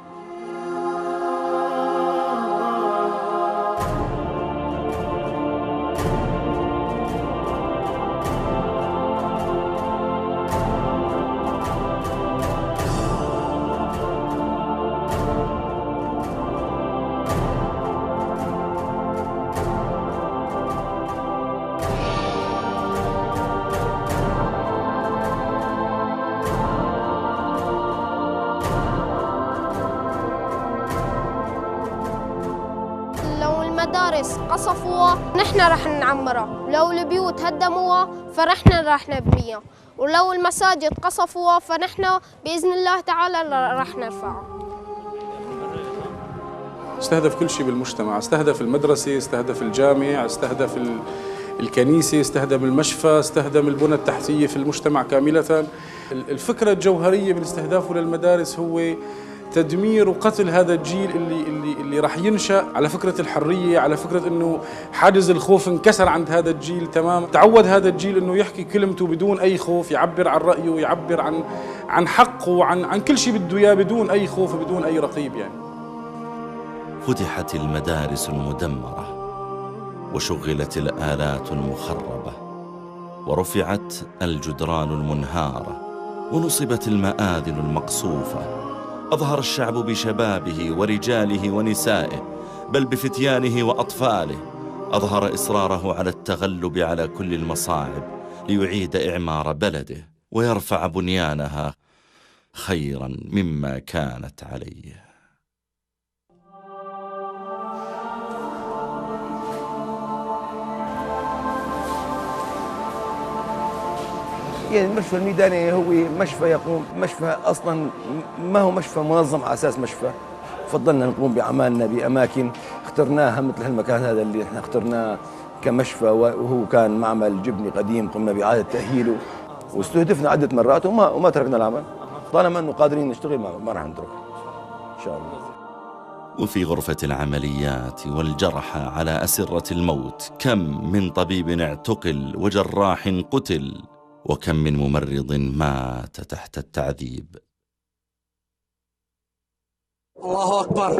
المدارس قصفوها نحن رح نعمرها، ولو البيوت هدموها فنحن رح نبنيها، ولو المساجد قصفوها فنحن بإذن الله تعالى رح نرفعها. استهدف كل شيء بالمجتمع، استهدف المدرسة، استهدف الجامع، استهدف الكنيسة، استهدف المشفى، استهدف البنى التحتية في المجتمع كاملة. الفكرة الجوهرية من استهدافه للمدارس هو تدمير وقتل هذا الجيل اللي راح ينشأ على فكرة الحرية، على فكرة انه حاجز الخوف انكسر عند هذا الجيل تماما. تعود هذا الجيل انه يحكي كلمته بدون اي خوف، يعبر عن رأيه ويعبر عن حقه وعن كل شيء بده اياه بدون اي خوف وبدون اي رقيب يعني. فتحت المدارس المدمرة وشغلت الآلات المخربة ورفعت الجدران المنهارة ونصبت المآذن المقصوفة. أظهر الشعب بشبابه ورجاله ونسائه بل بفتيانه وأطفاله، أظهر إصراره على التغلب على كل المصاعب ليعيد إعمار بلده ويرفع بنيانها خيرا مما كانت عليه. يعني المشفى الميداني هو مشفى يقوم مشفى أصلا ما هو مشفى منظم على أساس مشفى. فضلنا نقوم بأعمالنا بأماكن اخترناها مثل هالمكان هذا اللي احنا اخترناه كمشفى، وهو كان معمل جبني قديم قمنا بإعادة تأهيله واستهدفنا عدة مرات وما تركنا العمل. طالما أنه قادرين نشتغل ما راح نترك إن شاء الله. وفي غرفة العمليات والجرحى على أسرة الموت كم من طبيب اعتقل وجراح قتل، وكم من ممرض مات تحت التعذيب. الله أكبر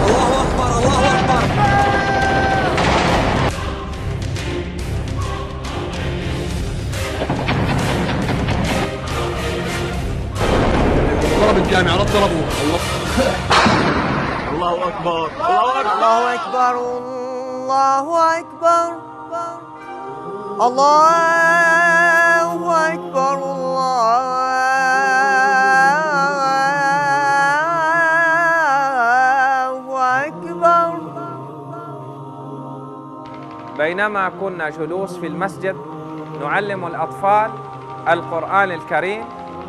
الله أكبر الله أكبر. ضرب الجامعة لا ضربوه. الله أكبر الله أكبر الله أكبر الله أكبر الله أكبر. بينما كنا جلوس في المسجد نعلم الأطفال القرآن الكريم،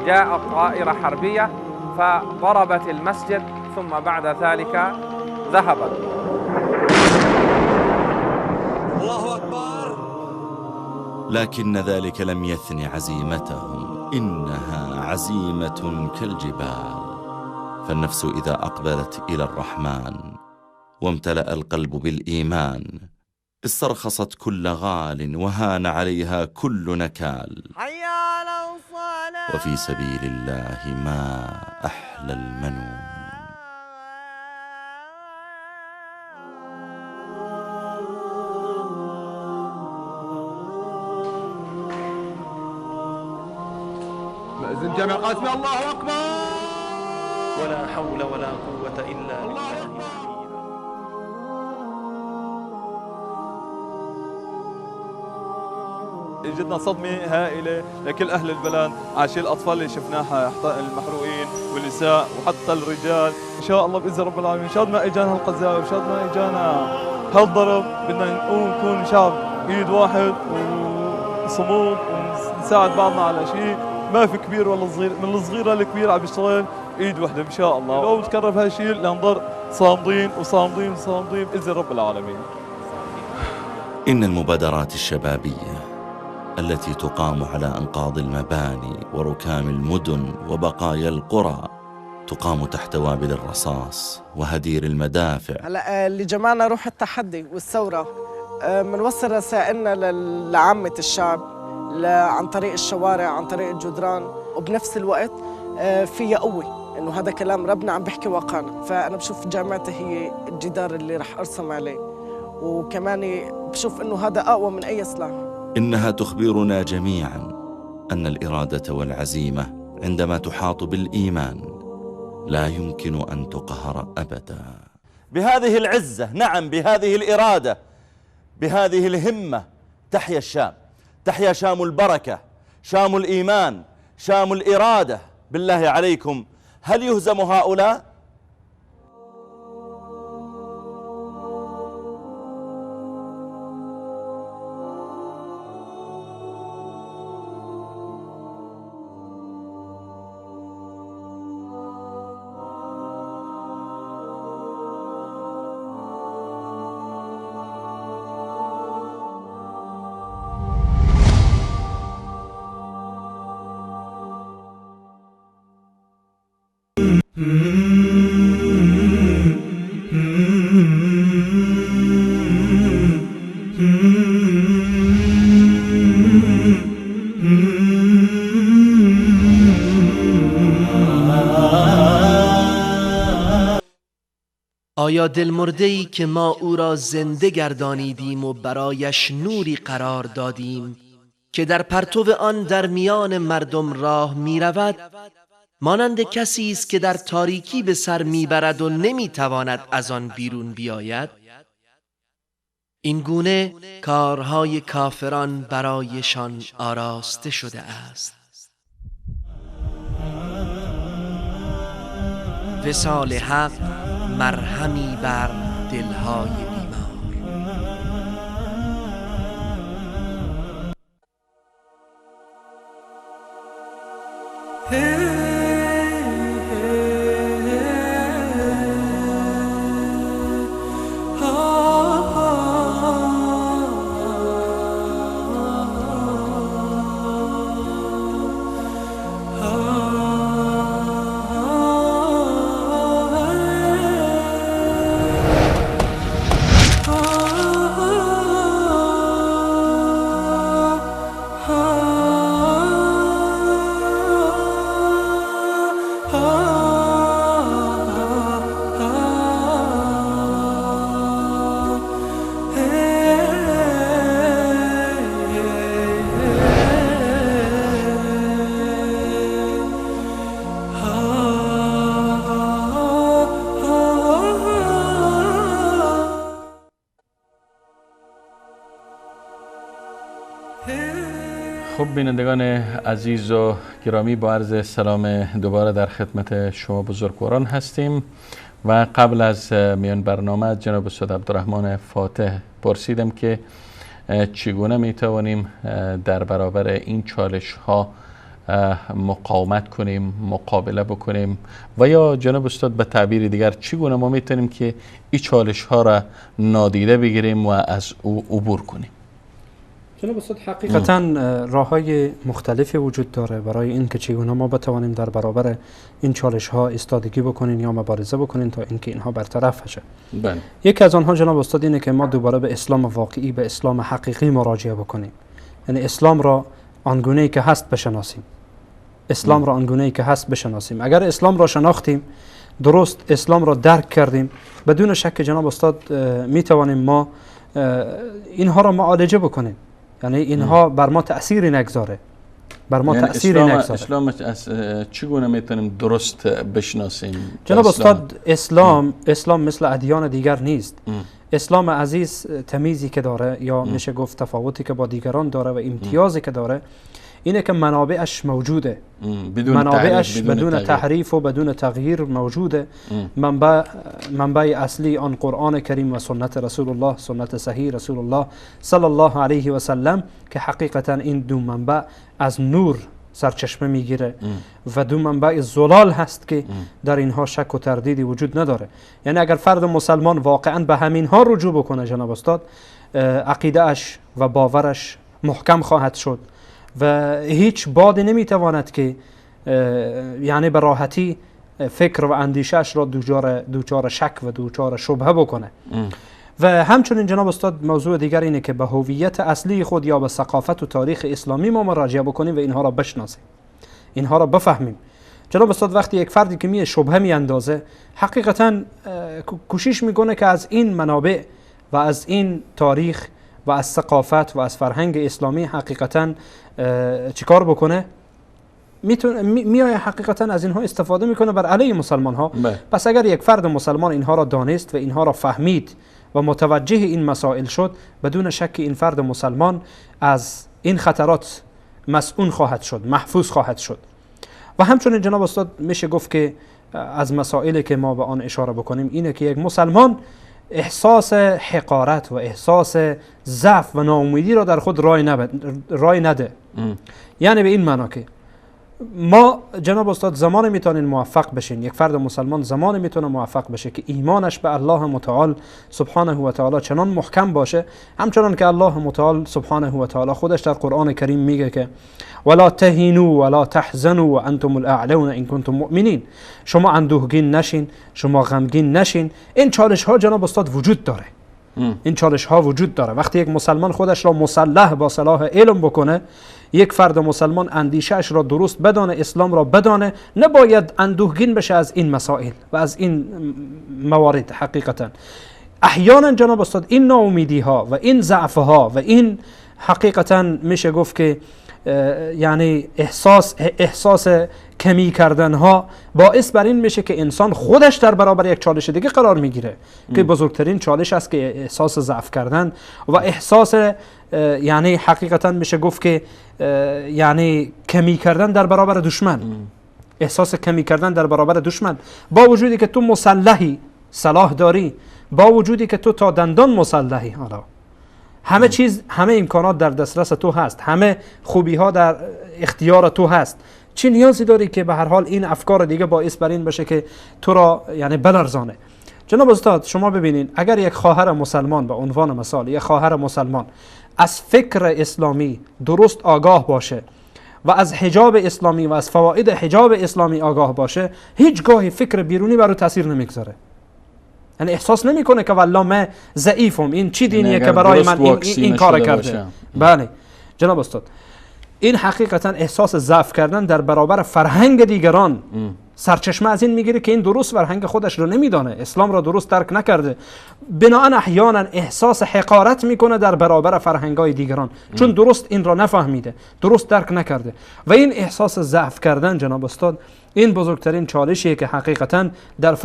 جاءت طائرة حربية فضربت المسجد ثم بعد ذلك ذهبت. الله أكبر. لكن ذلك لم يثن عزيمتهم، إنها عزيمة كالجبال. فالنفس إذا أقبلت إلى الرحمن وامتلأ القلب بالإيمان استرخصت كل غال وهان عليها كل نكال. حي على الصلاة. وفي سبيل الله ما أحلى المنون. مأذن جامع قاسمي الله أكبر. ولا حول ولا قوة إلا بالله. جدنا صدمة هائلة لكل أهل البلد عشان الأطفال اللي شفناها المحروقين والنساء وحتى الرجال. إن شاء الله بإذن رب العالمين شاد ما إجانا هالقذائف وشاد ما إجانا هالضرب، بدنا نقوم نكون شعب إيد واحد وصمود ونساعد بعضنا على شيء. ما في كبير ولا صغير، من الصغيرة للكبير عم بيشتغل إيد واحدة إن شاء الله. لو تكرر هالشيء لنضل صامدين وصامدين وصامدين بإذن رب العالمين. إن المبادرات الشبابية التي تقام على أنقاض المباني وركام المدن وبقايا القرى تقام تحت وابل الرصاص وهدير المدافع. هلا اللي جمعنا روح التحدي والثورة، منوصل رسائلنا لعامة الشعب عن طريق الشوارع، عن طريق الجدران، وبنفس الوقت فيها قوة إنه هذا كلام ربنا عم بحكي واقعنا. فأنا بشوف جامعتي هي الجدار اللي رح أرسم عليه، وكمان بشوف إنه هذا أقوى من أي سلاح. إنها تخبرنا جميعا أن الإرادة والعزيمة عندما تحاط بالإيمان لا يمكن أن تقهر أبدا. بهذه العزة، نعم بهذه الإرادة، بهذه الهمة تحيا الشام، تحيا شام البركة، شام الإيمان، شام الإرادة. بالله عليكم هل يهزم هؤلاء؟ آیا دلمرده‌ای که ما او را زنده گردانیدیم و برایش نوری قرار دادیم که در پرتو آن در میان مردم راه می رود، مانند کسی است که در تاریکی به سر می برد و نمی تواند از آن بیرون بیاید؟ این گونه کارهای کافران برایشان آراسته شده است. وصال حق مرهمی بر دلهای بیمار. خب بینندگان عزیز و گرامی، با عرض سلام دوباره در خدمت شما بزرگواران هستیم و قبل از میان برنامه جناب استاد عبدالرحمن فاتح پرسیدم که چگونه میتوانیم در برابر این چالش ها مقاومت کنیم، مقابله بکنیم، و یا جناب استاد به تعبیر دیگر چگونه ما میتونیم که این چالش ها را نادیده بگیریم و از او عبور کنیم؟ جناب استاد حقیقتا راه‌های مختلفی وجود داره برای اینکه چگونه ما بتوانیم در برابر این چالش ها ایستادگی بکنیم یا مبارزه بکنیم تا اینکه اینها برطرف بشه. بله. یکی از آنها جناب استاد اینه که ما دوباره به اسلام واقعی، به اسلام حقیقی مراجعه بکنیم. یعنی اسلام را آنگونه‌ای که هست بشناسیم. اسلام را آنگونه‌ای که هست بشناسیم. اگر اسلام را شناختیم، درست اسلام را درک کردیم، بدون شک جناب استاد می توانیم ما اینها را معالجه بکنیم. یعنی اینها بر ما تأثیری نگذاره، بر ما تأثیری نگذاره. اسلام چگونه میتونیم درست بشناسیم؟ جناب استاد اسلام مثل ادیان دیگر نیست. اسلام عزیز تمیزی که داره یا میشه گفت تفاوتی که با دیگران داره و امتیازی که داره اینه که منابعش موجوده، منابعش بدون تحریف و بدون تغییر موجوده. منبع اصلی آن قرآن کریم و سنت رسول الله، سنت صحیح رسول الله صلی الله علیه و سلم، که حقیقتا این دو منبع از نور سرچشمه میگیره و دو منبع زلال هست که در اینها شک و تردیدی وجود نداره. یعنی اگر فرد مسلمان واقعا به همین ها رجوع بکنه جناب استاد، عقیده اش و باورش محکم خواهد شد و هیچ بادی نمیتواند که یعنی به راحتی فکر و اندیشش را دوچار شک و دوچار شبهه بکنه. و همچنین جناب استاد موضوع دیگر اینه که به هویت اصلی خود یا به ثقافت و تاریخ اسلامی ما مراجعه بکنیم و اینها را بشناسیم، اینها را بفهمیم. جناب استاد وقتی یک فردی که می شبهه می اندازه، حقیقتا کوشش میکنه که از این منابع و از این تاریخ و از ثقافت و از فرهنگ اسلامی حقیقتا چیکار بکنه؟ میای حقیقتا از اینها استفاده میکنه بر علیه مسلمان ها. پس اگر یک فرد مسلمان اینها را دانست و اینها را فهمید و متوجه این مسائل شد، بدون شک این فرد مسلمان از این خطرات مسئول خواهد شد، محفوظ خواهد شد. و همچنین جناب استاد میشه گفت که از مسائلی که ما به آن اشاره بکنیم اینه که یک مسلمان احساس حقارت و احساس ضعف و ناامیدی را در خود رای نده. یعنی به این معنا که ما جناب استاد زمان میتونین موفق بشین، یک فرد مسلمان زمان میتونه موفق بشه که ایمانش به الله متعال سبحانه و تعالی چنان محکم باشه، همچنان که الله متعال سبحانه و تعالی خودش در قرآن کریم میگه که ولا تهینوا ولا تحزنوا وانتم الاعلون ان کنتم مؤمنین. شما اندوهگین نشین، شما غمگین نشین. این چالش ها جناب استاد وجود داره. این چالش ها وجود داره. وقتی یک مسلمان خودش را مسلح با سلاح علم بکنه، یک فرد مسلمان اندیشهش را درست بدانه، اسلام را بدانه، نباید اندوهگین بشه از این مسائل و از این موارد. حقیقتا احیانا جناب استاد این ناامیدی ها و این ضعف ها و این حقیقتا میشه گفت که یعنی احساس کمی کردن ها باعث بر این میشه که انسان خودش در برابر یک چالش دیگه قرار میگیره که بزرگترین چالش است که احساس ضعف کردن و احساس یعنی حقیقتا میشه گفت که یعنی کمی کردن در برابر دشمن. احساس کمی کردن در برابر دشمن، با وجودی که تو مسلحی، سلاح داری، با وجودی که تو تا دندان مسلحی، حالا همه چیز، همه امکانات در دسترس تو هست، همه خوبی ها در اختیار تو هست، چی نیازی داری که به هر حال این افکار دیگه باعث بر این بشه که تو را یعنی بلرزانه؟ جناب استاد شما ببینین اگر یک خواهر مسلمان به عنوان مثال، یک خواهر مسلمان از فکر اسلامی درست آگاه باشه و از حجاب اسلامی و از فواید حجاب اسلامی آگاه باشه، هیچگاهی فکر بیرونی بر او تاثیر نمیگذاره. یعنی احساس نمیکنه که والله من ضعیفم، این چی دینیه که برای من این کار کرده. بله جناب استاد، این حقیقتا احساس ضعف کردن در برابر فرهنگ دیگران سرچشمه از این میگیره که این درست فرهنگ خودش رو نمیدانه، اسلام را درست درک نکرده، بنابراین احیانا احساس حقارت میکنه در برابر فرهنگ‌های دیگران چون درست این را نفهمیده، درست درک نکرده. و این احساس ضعف کردن جناب استاد این بزرگترین چالشیه که حقیقتا در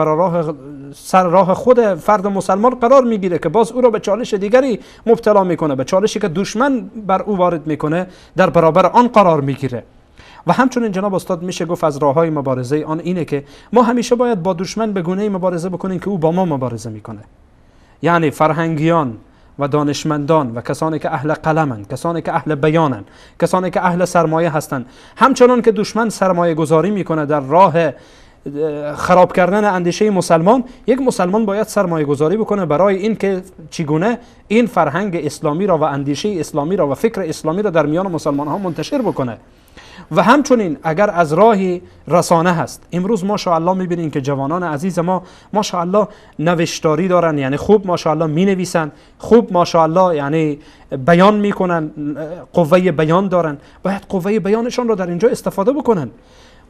سر راه خود فرد مسلمان قرار میگیره که باز او را به چالش دیگری مبتلا میکنه، به چالشی که دشمن بر او وارد میکنه در برابر آن قرار میگیره. و همچنین جناب استاد میشه گفت از راههای مبارزه آن اینه که ما همیشه باید با دشمن به گونه‌ای مبارزه بکنیم که او با ما مبارزه میکنه. یعنی فرهنگیان و دانشمندان و کسانی که اهل قلمند، کسانی که اهل بیانند، کسانی که اهل سرمایه هستند، همچنان که دشمن سرمایه گذاری میکنه در راه خراب کردن اندیشه مسلمان، یک مسلمان باید سرمایه گذاری بکنه برای این که چگونه این فرهنگ اسلامی را و اندیشه اسلامی را و فکر اسلامی را در میان مسلمان ها منتشر بکنه. و همچنین اگر از راهی رسانه هست، امروز ماشاءالله میبینین که جوانان عزیز ما ماشاءالله نوشتاری دارن، یعنی خوب ماشاءالله مینویسن، خوب ماشاءالله یعنی بیان میکنن، قوه بیان دارن، باید قوه بیانشان را در اینجا استفاده بکنن.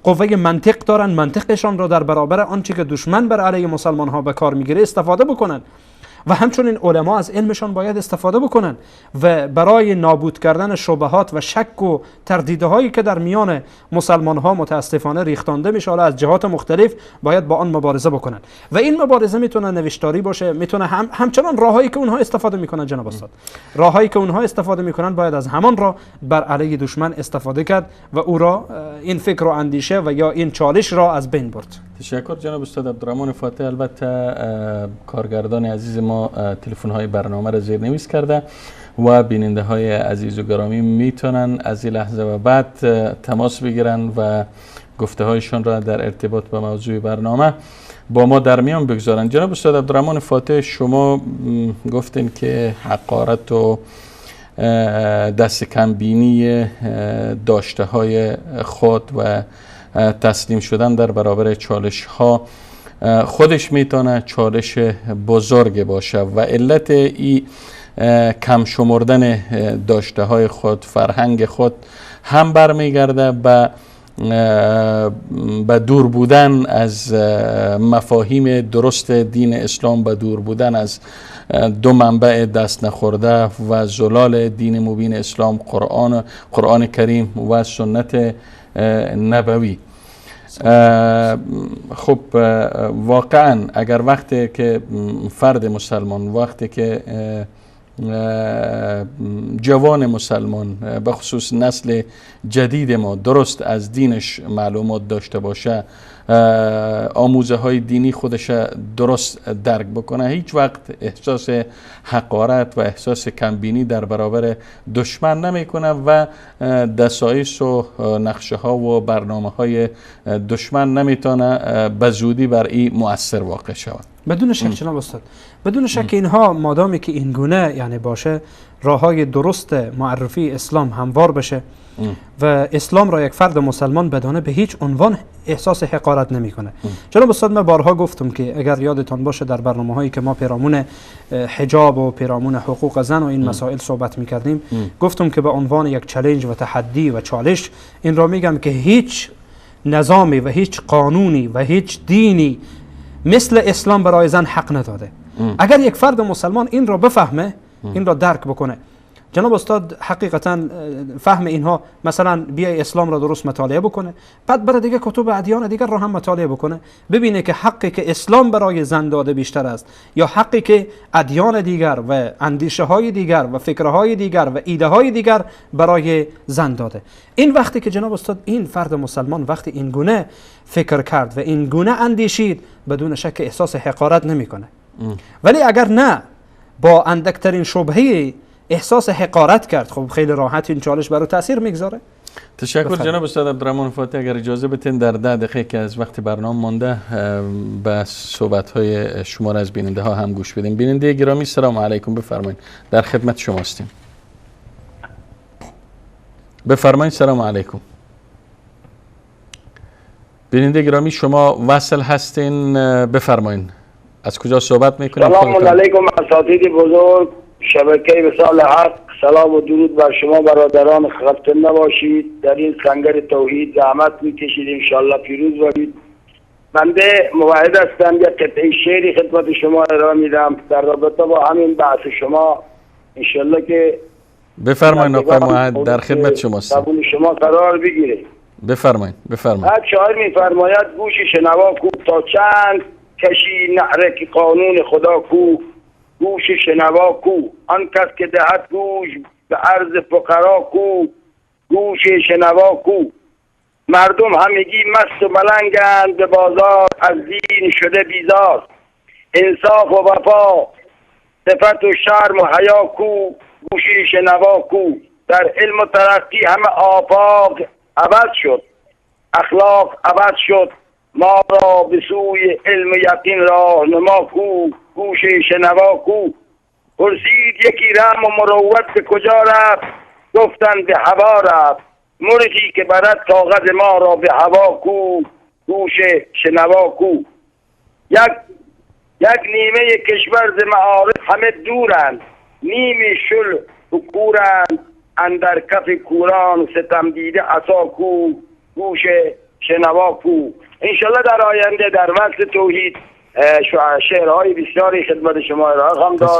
قوه منطق دارن، منطقشان را در برابر آنچه که دشمن بر علیه مسلمان ها به کار میگیره استفاده بکنن. و همچنین علما از علمشان باید استفاده بکنن و برای نابود کردن شبهات و شک و تردیدهایی که در میان مسلمان ها متاسفانه ریختانده میشه از جهات مختلف، باید با آن مبارزه بکنن. و این مبارزه میتونه نوشتاری باشه، میتونه همچنان راههایی که اونها استفاده میکنن جناب استاد، راههایی که اونها استفاده میکنن باید از همان راه بر علیه دشمن استفاده کرد و او را این فکر و اندیشه و یا این چالش را از بین برد. تشکر جناب استاد عبدالرحمن فاتح. البته کارگردان عزیز ما تلفن های برنامه را زیرنویس کرده و بیننده های عزیز و گرامی میتونن از این لحظه و بعد تماس بگیرن و گفته هایشان را در ارتباط با موضوع برنامه با ما در میان بگذارن. جناب استاد عبدالرحمن فاتح، شما گفتین که حقارت و دست کمبینی داشته های خود و تسلیم شدن در برابر چالش ها خودش میتونه چالش بزرگ باشه و علت ای کم شمردن داشته های خود، فرهنگ خود هم برمیگرده به دور بودن از مفاهیم درست دین اسلام، به دور بودن از دو منبع دست نخورده و زلال دین مبین اسلام، قرآن کریم و سنت نبوی. خب واقعا اگر وقتی که فرد مسلمان، وقتی که جوان مسلمان به خصوص نسل جدید ما درست از دینش معلومات داشته باشه، آموزه های دینی خودش درست درک بکنه، هیچ وقت احساس حقارت و احساس کمبینی در برابر دشمن نمیکنه و دسایس و نقشه ها و برنامه های دشمن نمیتونه به زودی بر این مؤثر واقع شود. بدون شک جناب استاد، بدون شک اینها مادامی که این گونه یعنی باشه، راه های درست معرفی اسلام هموار بشه و اسلام را یک فرد مسلمان بدانه به هیچ عنوان احساس حقارت نمیکنه. جناب استاد، من بارها گفتم که اگر یادتان باشه در برنامه هایی که ما پیرامون حجاب و پیرامون حقوق زن و این مسائل صحبت میکردیم، گفتم که به عنوان یک چالش و تحدی و چالش این را میگم که هیچ نظامی و هیچ قانونی و هیچ دینی مثل اسلام برای زن حق نداده. اگر یک فرد مسلمان این را بفهمه، این را درک بکنه، جناب استاد حقیقتا فهم اینها، مثلا بیای اسلام را درست مطالعه بکنه، بعد بره دیگه کتب ادیان دیگر را هم مطالعه بکنه، ببینه که حقی که اسلام برای زن داده بیشتر است یا حقی که ادیان دیگر و اندیشه های دیگر و فکرهای دیگر و ایده های دیگر برای زن داده. این وقتی که جناب استاد این فرد مسلمان وقتی این گونه فکر کرد و این گونه اندیشید، بدون شک احساس حقارت نمیکنه. ولی اگر نه، با اندکترین شبهه احساس حقارت کرد، خب خیلی راحت این چالش برای تاثیر میگذاره. تشکر جناب استاد عبدالرحمن فاتح. اگر اجازه بتین در 10 دقیقه که از وقت برنامه مانده به صحبت های شما را از بیننده ها هم گوش بدیم. بیننده گرامی سلام علیکم، بفرمایید، در خدمت شما هستیم. بفرمایید. سلام علیکم. بیننده گرامی شما وصل هستین، بفرمایید. از کجا صحبت میکنید؟ سلام علیکم اساتید بزرگ شبکه وصال حق. سلام و درود بر شما برادران، خسته نباشید. در این سنگر توحید زحمت میکشید، انشالله پیروز باشید. بنده موعد هستم یک قطعه شعری خدمت شما ارائه میدم در رابطه با همین بحث شما، انشالله که بفرمایید. آقای موعد در خدمت شما هستم. قبول شما قرار بگیره. بفرمایید. بعد شاعر میفرماید گوش شنوا کو تا چند کشی نعره که قانون خدا کو، گوش شنوا کو آن کس که دهد گوش به عرض فقرا کو، گوش شنوا کو مردم همگی مست و ملنگند به بازار، از دین شده بیزار، انصاف و وفا صفت و شرم و حیا کو، گوش شنوا کو در علم و ترقی همه آفاق عوض شد، اخلاق عوض شد، ما را به سوی علم یقین راهنما کو، گوش شنوا کو پرسید یکی رحم و مروت به کجا رفت، گفتند به هوا رفت، مرغی که برد کاغذ ما را به هوا کو، گوش شنوا کو یک نیمه کشور ز معارف همه دورند، نیمی شل و کورند اندر کف کوران، ستم دیده عصا کو، گوش شنوا کو. انشالله در آینده در وقت توحید شعرهای بسیاری خدمت شما ارائه خواهم داد.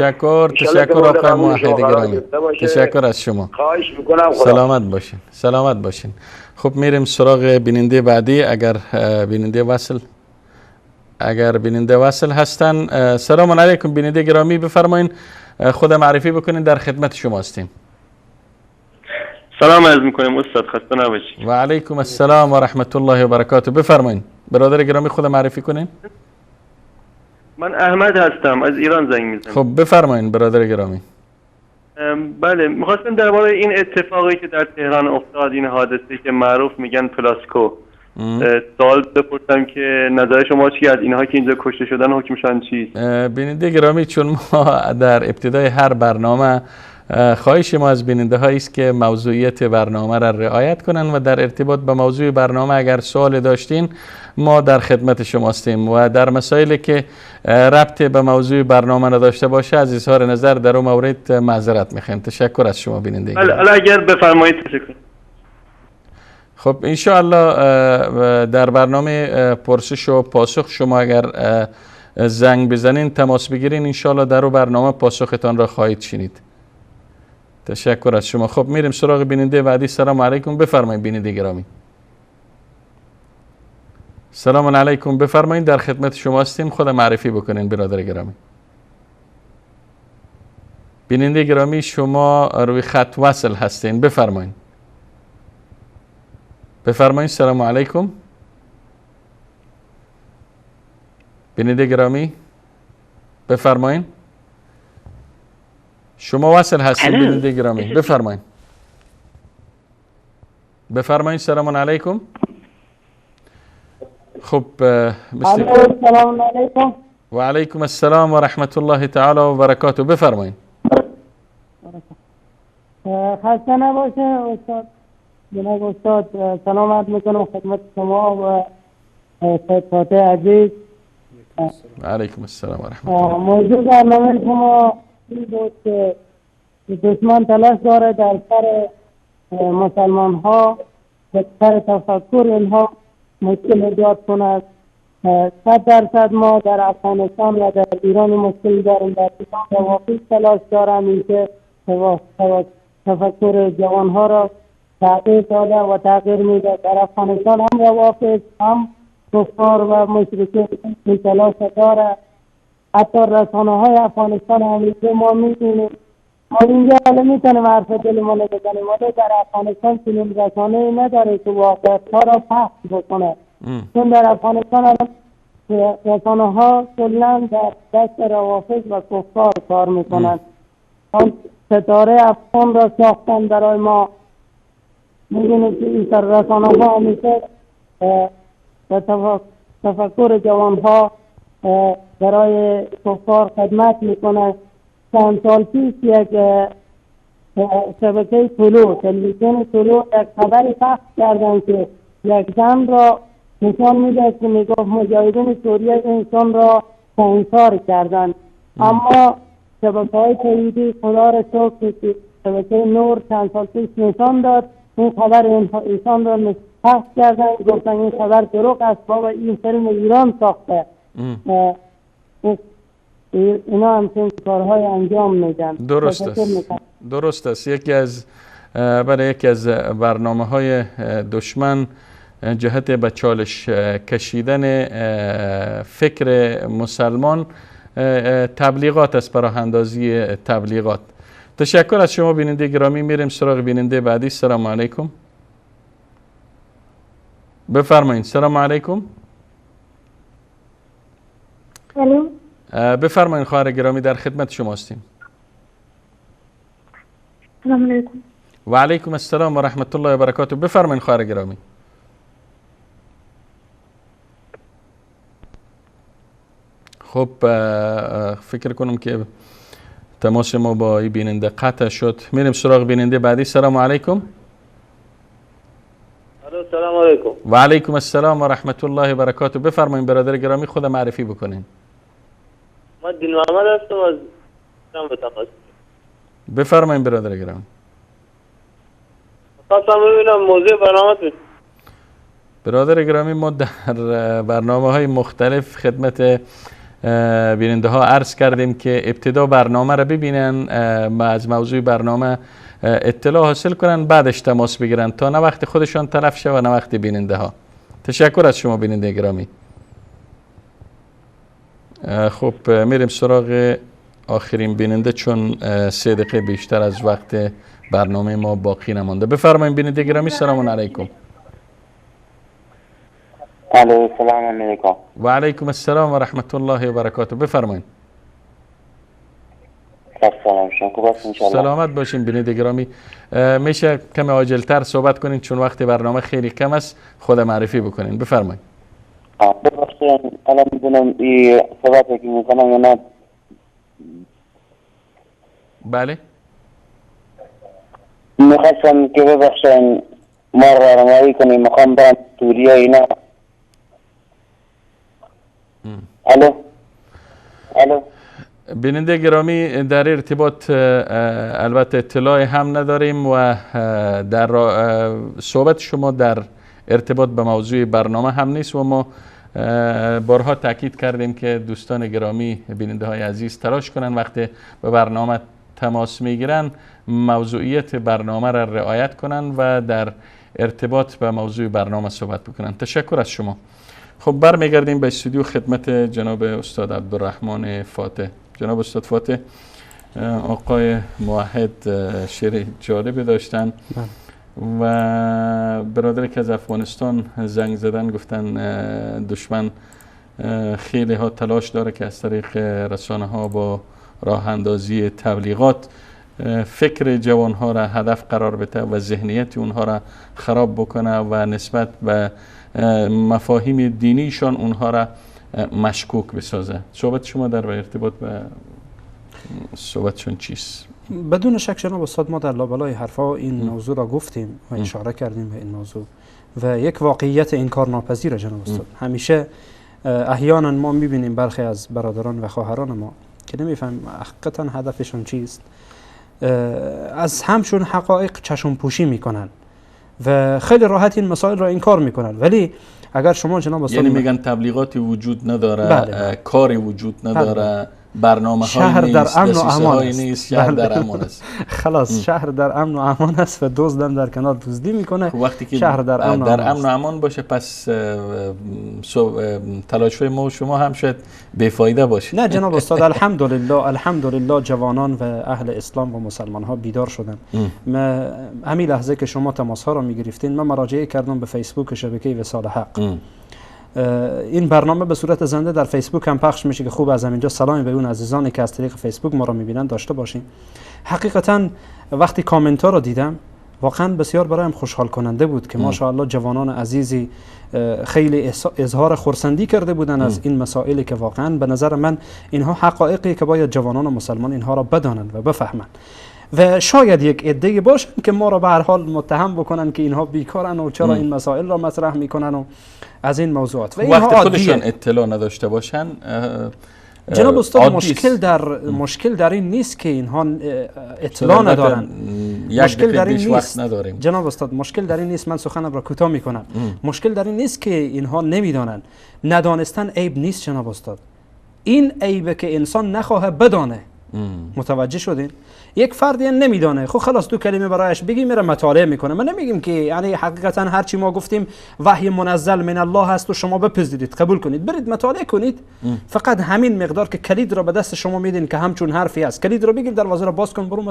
تشکر آقای موحد گرامی، تشکر از شما. خواهش میکنم. سلامت باشین، سلامت باشین. خب میریم سراغ بیننده بعدی. اگر بیننده وصل هستن. سلام علیکم بیننده گرامی، بفرمایین خود معرفی بکنین، در خدمت شما هستیم. سلام عرض میکنیم استاد، خسته نباشید. و علیکم السلام و رحمت الله و برکاته. بفرمایین برادر گرامی خود معرفی کنین. من احمد هستم، از ایران زنگ میزنم. خب بفرمایین برادر گرامی. بله، میخواستم درباره این اتفاقی که در تهران افتاد، این حادثه که معروف میگن پلاسکو، سوال بپرسم که نظر شما چی از اینها که اینجا کشته شدن، حکمشان چیست؟ بیننده گرامی، چون ما در ابتدای هر برنامه خواهش ما از بیننده هایی است که موضوعیت برنامه را رعایت کنند و در ارتباط به موضوع برنامه اگر سوال داشتین ما در خدمت شما هستیم و در مسائلی که ربط به موضوع برنامه نداشته باشه از اظهار نظر در اون مورد معذرت میخوایم. تشکر از شما بیننده. حالا اگر بفرمایید. تشکر. خب انشاءالله در برنامه پرسش و پاسخ شما اگر زنگ بزنین تماس بگیرین انشاءالله در اون برنامه پاسختان را خواهید شنید. تشکر از شما. خب میریم سراغ بیننده بعدی. سلام علیکم، بفرمایید بیننده گرامی. سلام علیکم، بفرمایید در خدمت شما هستیم. خود معرفی بکنین برادر گرامی. بیننده گرامی شما روی خط وصل هستین، بفرمایید. بفرمایید. سلام علیکم بیننده گرامی، بفرمایید. شما وصل هستید بیننده گرامی، بفرمایید. بفرمایید. سلام علیکم. خب سلام علیکم. و علیکم السلام و رحمت الله تعالی و برکاته. بفرمایید. خسته نباشه استاد. جناب استاد سلامت میکنم خدمت شما و سید فاتح عزیز. و علیکم السلام و رحمت الله. موضوع برنامه شما این بود که دشمن تلاش داره در سر مسلمان ها در سر تفکر اینها مشکل ایجاد کند. 100% ما در افغانستان و در ایران مشکل داریم. در ایران روافض تلاش دارند اینکه تفکر جوان ها را تغییر داده و تغییر میده. در افغانستان هم روافض هم کفار و مشرکین این تلاش داره. حتی رسانه های افغانستان هم ما میبینیم. ما اینجا حالا میتونیم حرف دل ما بزنیم ولی در افغانستان چنین رسانه نداره که واقعیت ها را پخش بکنه. چون در افغانستان رسانه ها کلا در دست روافض و کفار کار میکنند. آن ستاره افغان را ساختن برای ما. میبینید که این رسانه ها همیشه تفکر جوان ها برای کفار خدمت میکنه. چند سال پیش یک شبکه تلویزیون طلوع یک خبری پخش کردن که یک زن را نشان میده که میگفت مجاهدین سوریه انسان را خونسار کردن. اما شبکه های تولیدی خدا را شکر که شبکه نور چند سال پیش نشان داد این خبر انسان را پخش کردن، گفتن این خبر دروغ است، بابا این فیلم ایران ساخته. اینا همچنین کارهای انجام میدن. درست است. یکی از برنامه های دشمن جهت به چالش کشیدن فکر مسلمان تبلیغات است، برای اندازی تبلیغات. تشکر از شما بیننده گرامی. میریم سراغ بیننده بعدی. سلام علیکم، بفرمایید. سلام علیکم. سلام. بفرمایید خواهر گرامی، در خدمت شما هستیم. سلام علیکم. و علیکم السلام و رحمت الله و برکاته. بفرمایید خواهر گرامی. خب فکر کنم که تماس ما با این بیننده قطع شد. میریم سراغ بیننده بعدی. سلام علیکم. سلام علیکم. و علیکم السلام و رحمت الله و برکاته. بفرمایید برادر گرامی، خود معرفی بکنین. من دین محمد هستم از تماس. بفرمایید برادر گرامی. خواستم ببینم موضوع برنامه. برادر گرامی ما در برنامه های مختلف خدمت بیننده ها عرض کردیم که ابتدا برنامه را ببینن، از موضوع برنامه اطلاع حاصل کنن، بعدش تماس بگیرن تا نه وقت خودشان تلف شه و نه وقت بیننده ها. تشکر از شما بیننده گرامی. خب میریم سراغ آخرین بیننده چون 3 دقیقه بیشتر از وقت برنامه ما باقی نمانده. بفرمایید بیننده گرامی. سلام علیکم. سلام علیکم. و علیکم السلام و رحمت الله و برکاته. بفرمایید. سلامت باشین بیننده گرامی. میشه کمی عاجلتر صحبت کنین چون وقت برنامه خیلی کم است. خود معرفی بکنین. بفرمایید. ببخشید الان میدونم این صحبتی که میکنم یا نه. بله میخواستم که ببخشن ما راهنمایی کنیم، میخوام برم سوریه اینا. الو بیننده گرامی، در ارتباط البته اطلاعی هم نداریم و در صحبت شما در ارتباط به موضوع برنامه هم نیست و ما بارها تاکید کردیم که دوستان گرامی، بیننده های عزیز تلاش کنن وقتی به برنامه تماس میگیرن موضوعیت برنامه را رعایت کنن و در ارتباط به موضوع برنامه صحبت بکنن. تشکر از شما. خب برمیگردیم به استودیو خدمت جناب استاد عبدالرحمن فاتح. جناب استاد فاتح، آقای موحد شعر جالبی داشتن و برادری که از افغانستان زنگ زدن گفتن دشمن خیلی ها تلاش داره که از طریق رسانه ها با راه اندازی تبلیغات فکر جوان ها را هدف قرار بده و ذهنیت اونها را خراب بکنه و نسبت به مفاهیم دینیشان اونها را مشکوک بسازه. صحبت شما در ارتباط به صحبتشون چیست؟ بدون شک جناب استاد، ما در لابلای حرفا این موضوع را گفتیم و اشاره کردیم به این موضوع و یک واقعیت انکار ناپذیر جناب استاد. همیشه احیانا ما میبینیم برخی از برادران و خواهران ما که نمیفهمیم حقیقتا هدفشون چیست، از همشون حقایق چشم پوشی میکنن و خیلی راحت این مسائل را انکار میکنن. ولی اگر شما جناب استاد یعنی میگن تبلیغاتی وجود نداره، بله. کاری وجود نداره، برنامه شهر های در نیست، امن و امان است. نیست، شهر در امان است. خلاص شهر در امن و امان است و دزدم در کنار دزدی میکنه. وقتی که شهر در امن و امان باشه پس تلاش ما و شما هم شاید بیفایده باشه. نه جناب استاد، الحمدلله جوانان و اهل اسلام و مسلمان ها بیدار شدن. ما همین لحظه که شما تماس ها را میگرفتین من مراجعه کردم به فیسبوک شبکه وصال حق. این برنامه به صورت زنده در فیسبوک هم پخش میشه که خوب از همینجا سلامی به اون عزیزانی که از طریق فیسبوک ما را میبینن داشته باشیم. حقیقتا وقتی کامنت ها رو دیدم واقعا بسیار برایم خوشحال کننده بود که ماشاءالله جوانان عزیزی خیلی اظهار خرسندی کرده بودن از این مسائلی که واقعا به نظر من اینها حقایقی که باید جوانان مسلمان اینها را بدانند و بفهمند و شاید یک عده باشن که ما را به هر حال متهم بکنن که اینها بیکارن و چرا این مسائل را مطرح میکنن و از این موضوعات و اینها وقتی خودشان اطلاع نداشته باشن. جناب استاد مشکل در این نیست که اینها اطلاع ندارن. مشکل در این نیست جناب استاد، مشکل در این نیست. من سخنم را کوتاه میکنم. مشکل در این نیست که اینها نمیدانن. ندانستن عیب نیست جناب استاد، این عیبه که انسان نخواه بدانه. متوجه شدین؟ یک فردی نمیدانه، خب خلاص تو کلمه برایش بگی میره مطالعه میکنه. من نمیگیم که یعنی حقیقتا هر چی ما گفتیم وحی منزل من الله هست و شما بپذیرید قبول کنید برید مطالعه کنید. فقط همین مقدار که کلید را به دست شما میدین که همچون حرفی است، کلید را بگیر دروازه را باز کن برو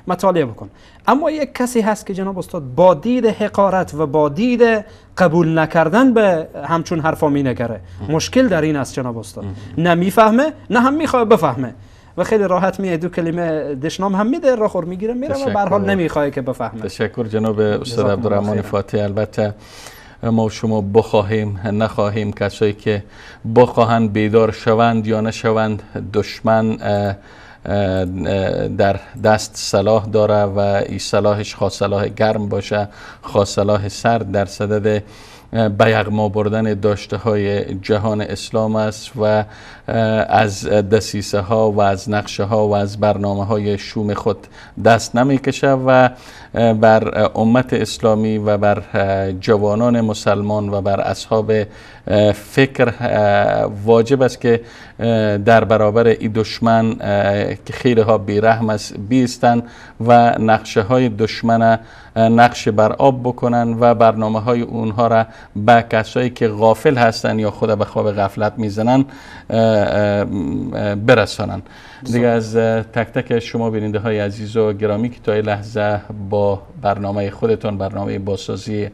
مطالعه بکن. اما یک کسی هست که جناب استاد با دید حقارت و با دید قبول نکردن به همچون حرفا مینگره. مشکل در این است جناب استاد، نه میفهمه نه هم میخواد بفهمه و خیلی راحت میاد دو کلمه دشنام هم میده راخور میگیره میره و به هر حال نمیخواد که بفهمه. تشکر جناب استاد عبدالرحمن فاتح. البته ما شما بخواهیم نخواهیم، کسایی که بخواهند بیدار شوند یا نشوند، دشمن در دست سلاح داره و این سلاحش خواه سلاح گرم باشه خواه سلاح سرد در صدد به یغما بردن داشته های جهان اسلام است و از دسیسه ها و از نقشه ها و از برنامه های شوم خود دست نمی کشه و بر امت اسلامی و بر جوانان مسلمان و بر اصحاب فکر واجب است که در برابر این دشمن که خیلی ها بیرحم است بیستن و نقشه های دشمن نقش بر آب بکنن و برنامه های اونها را به کسایی که غافل هستن یا خود به خواب غفلت میزنن برسانن. دیگه از تک تک شما بیننده های عزیز و گرامی که تا این لحظه با برنامه خودتون، برنامه بازسازی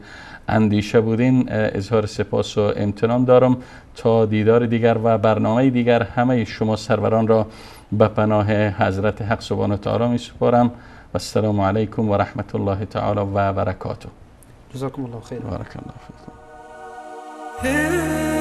اندیشه بودین، اظهار سپاس و امتنان دارم. تا دیدار دیگر و برنامه دیگر همه شما سروران را به پناه حضرت حق سبحانه و تعالی می سپارم و السلام علیکم و رحمت الله تعالی و برکاته. جزاکم الله خیر. بارک الله فیکم.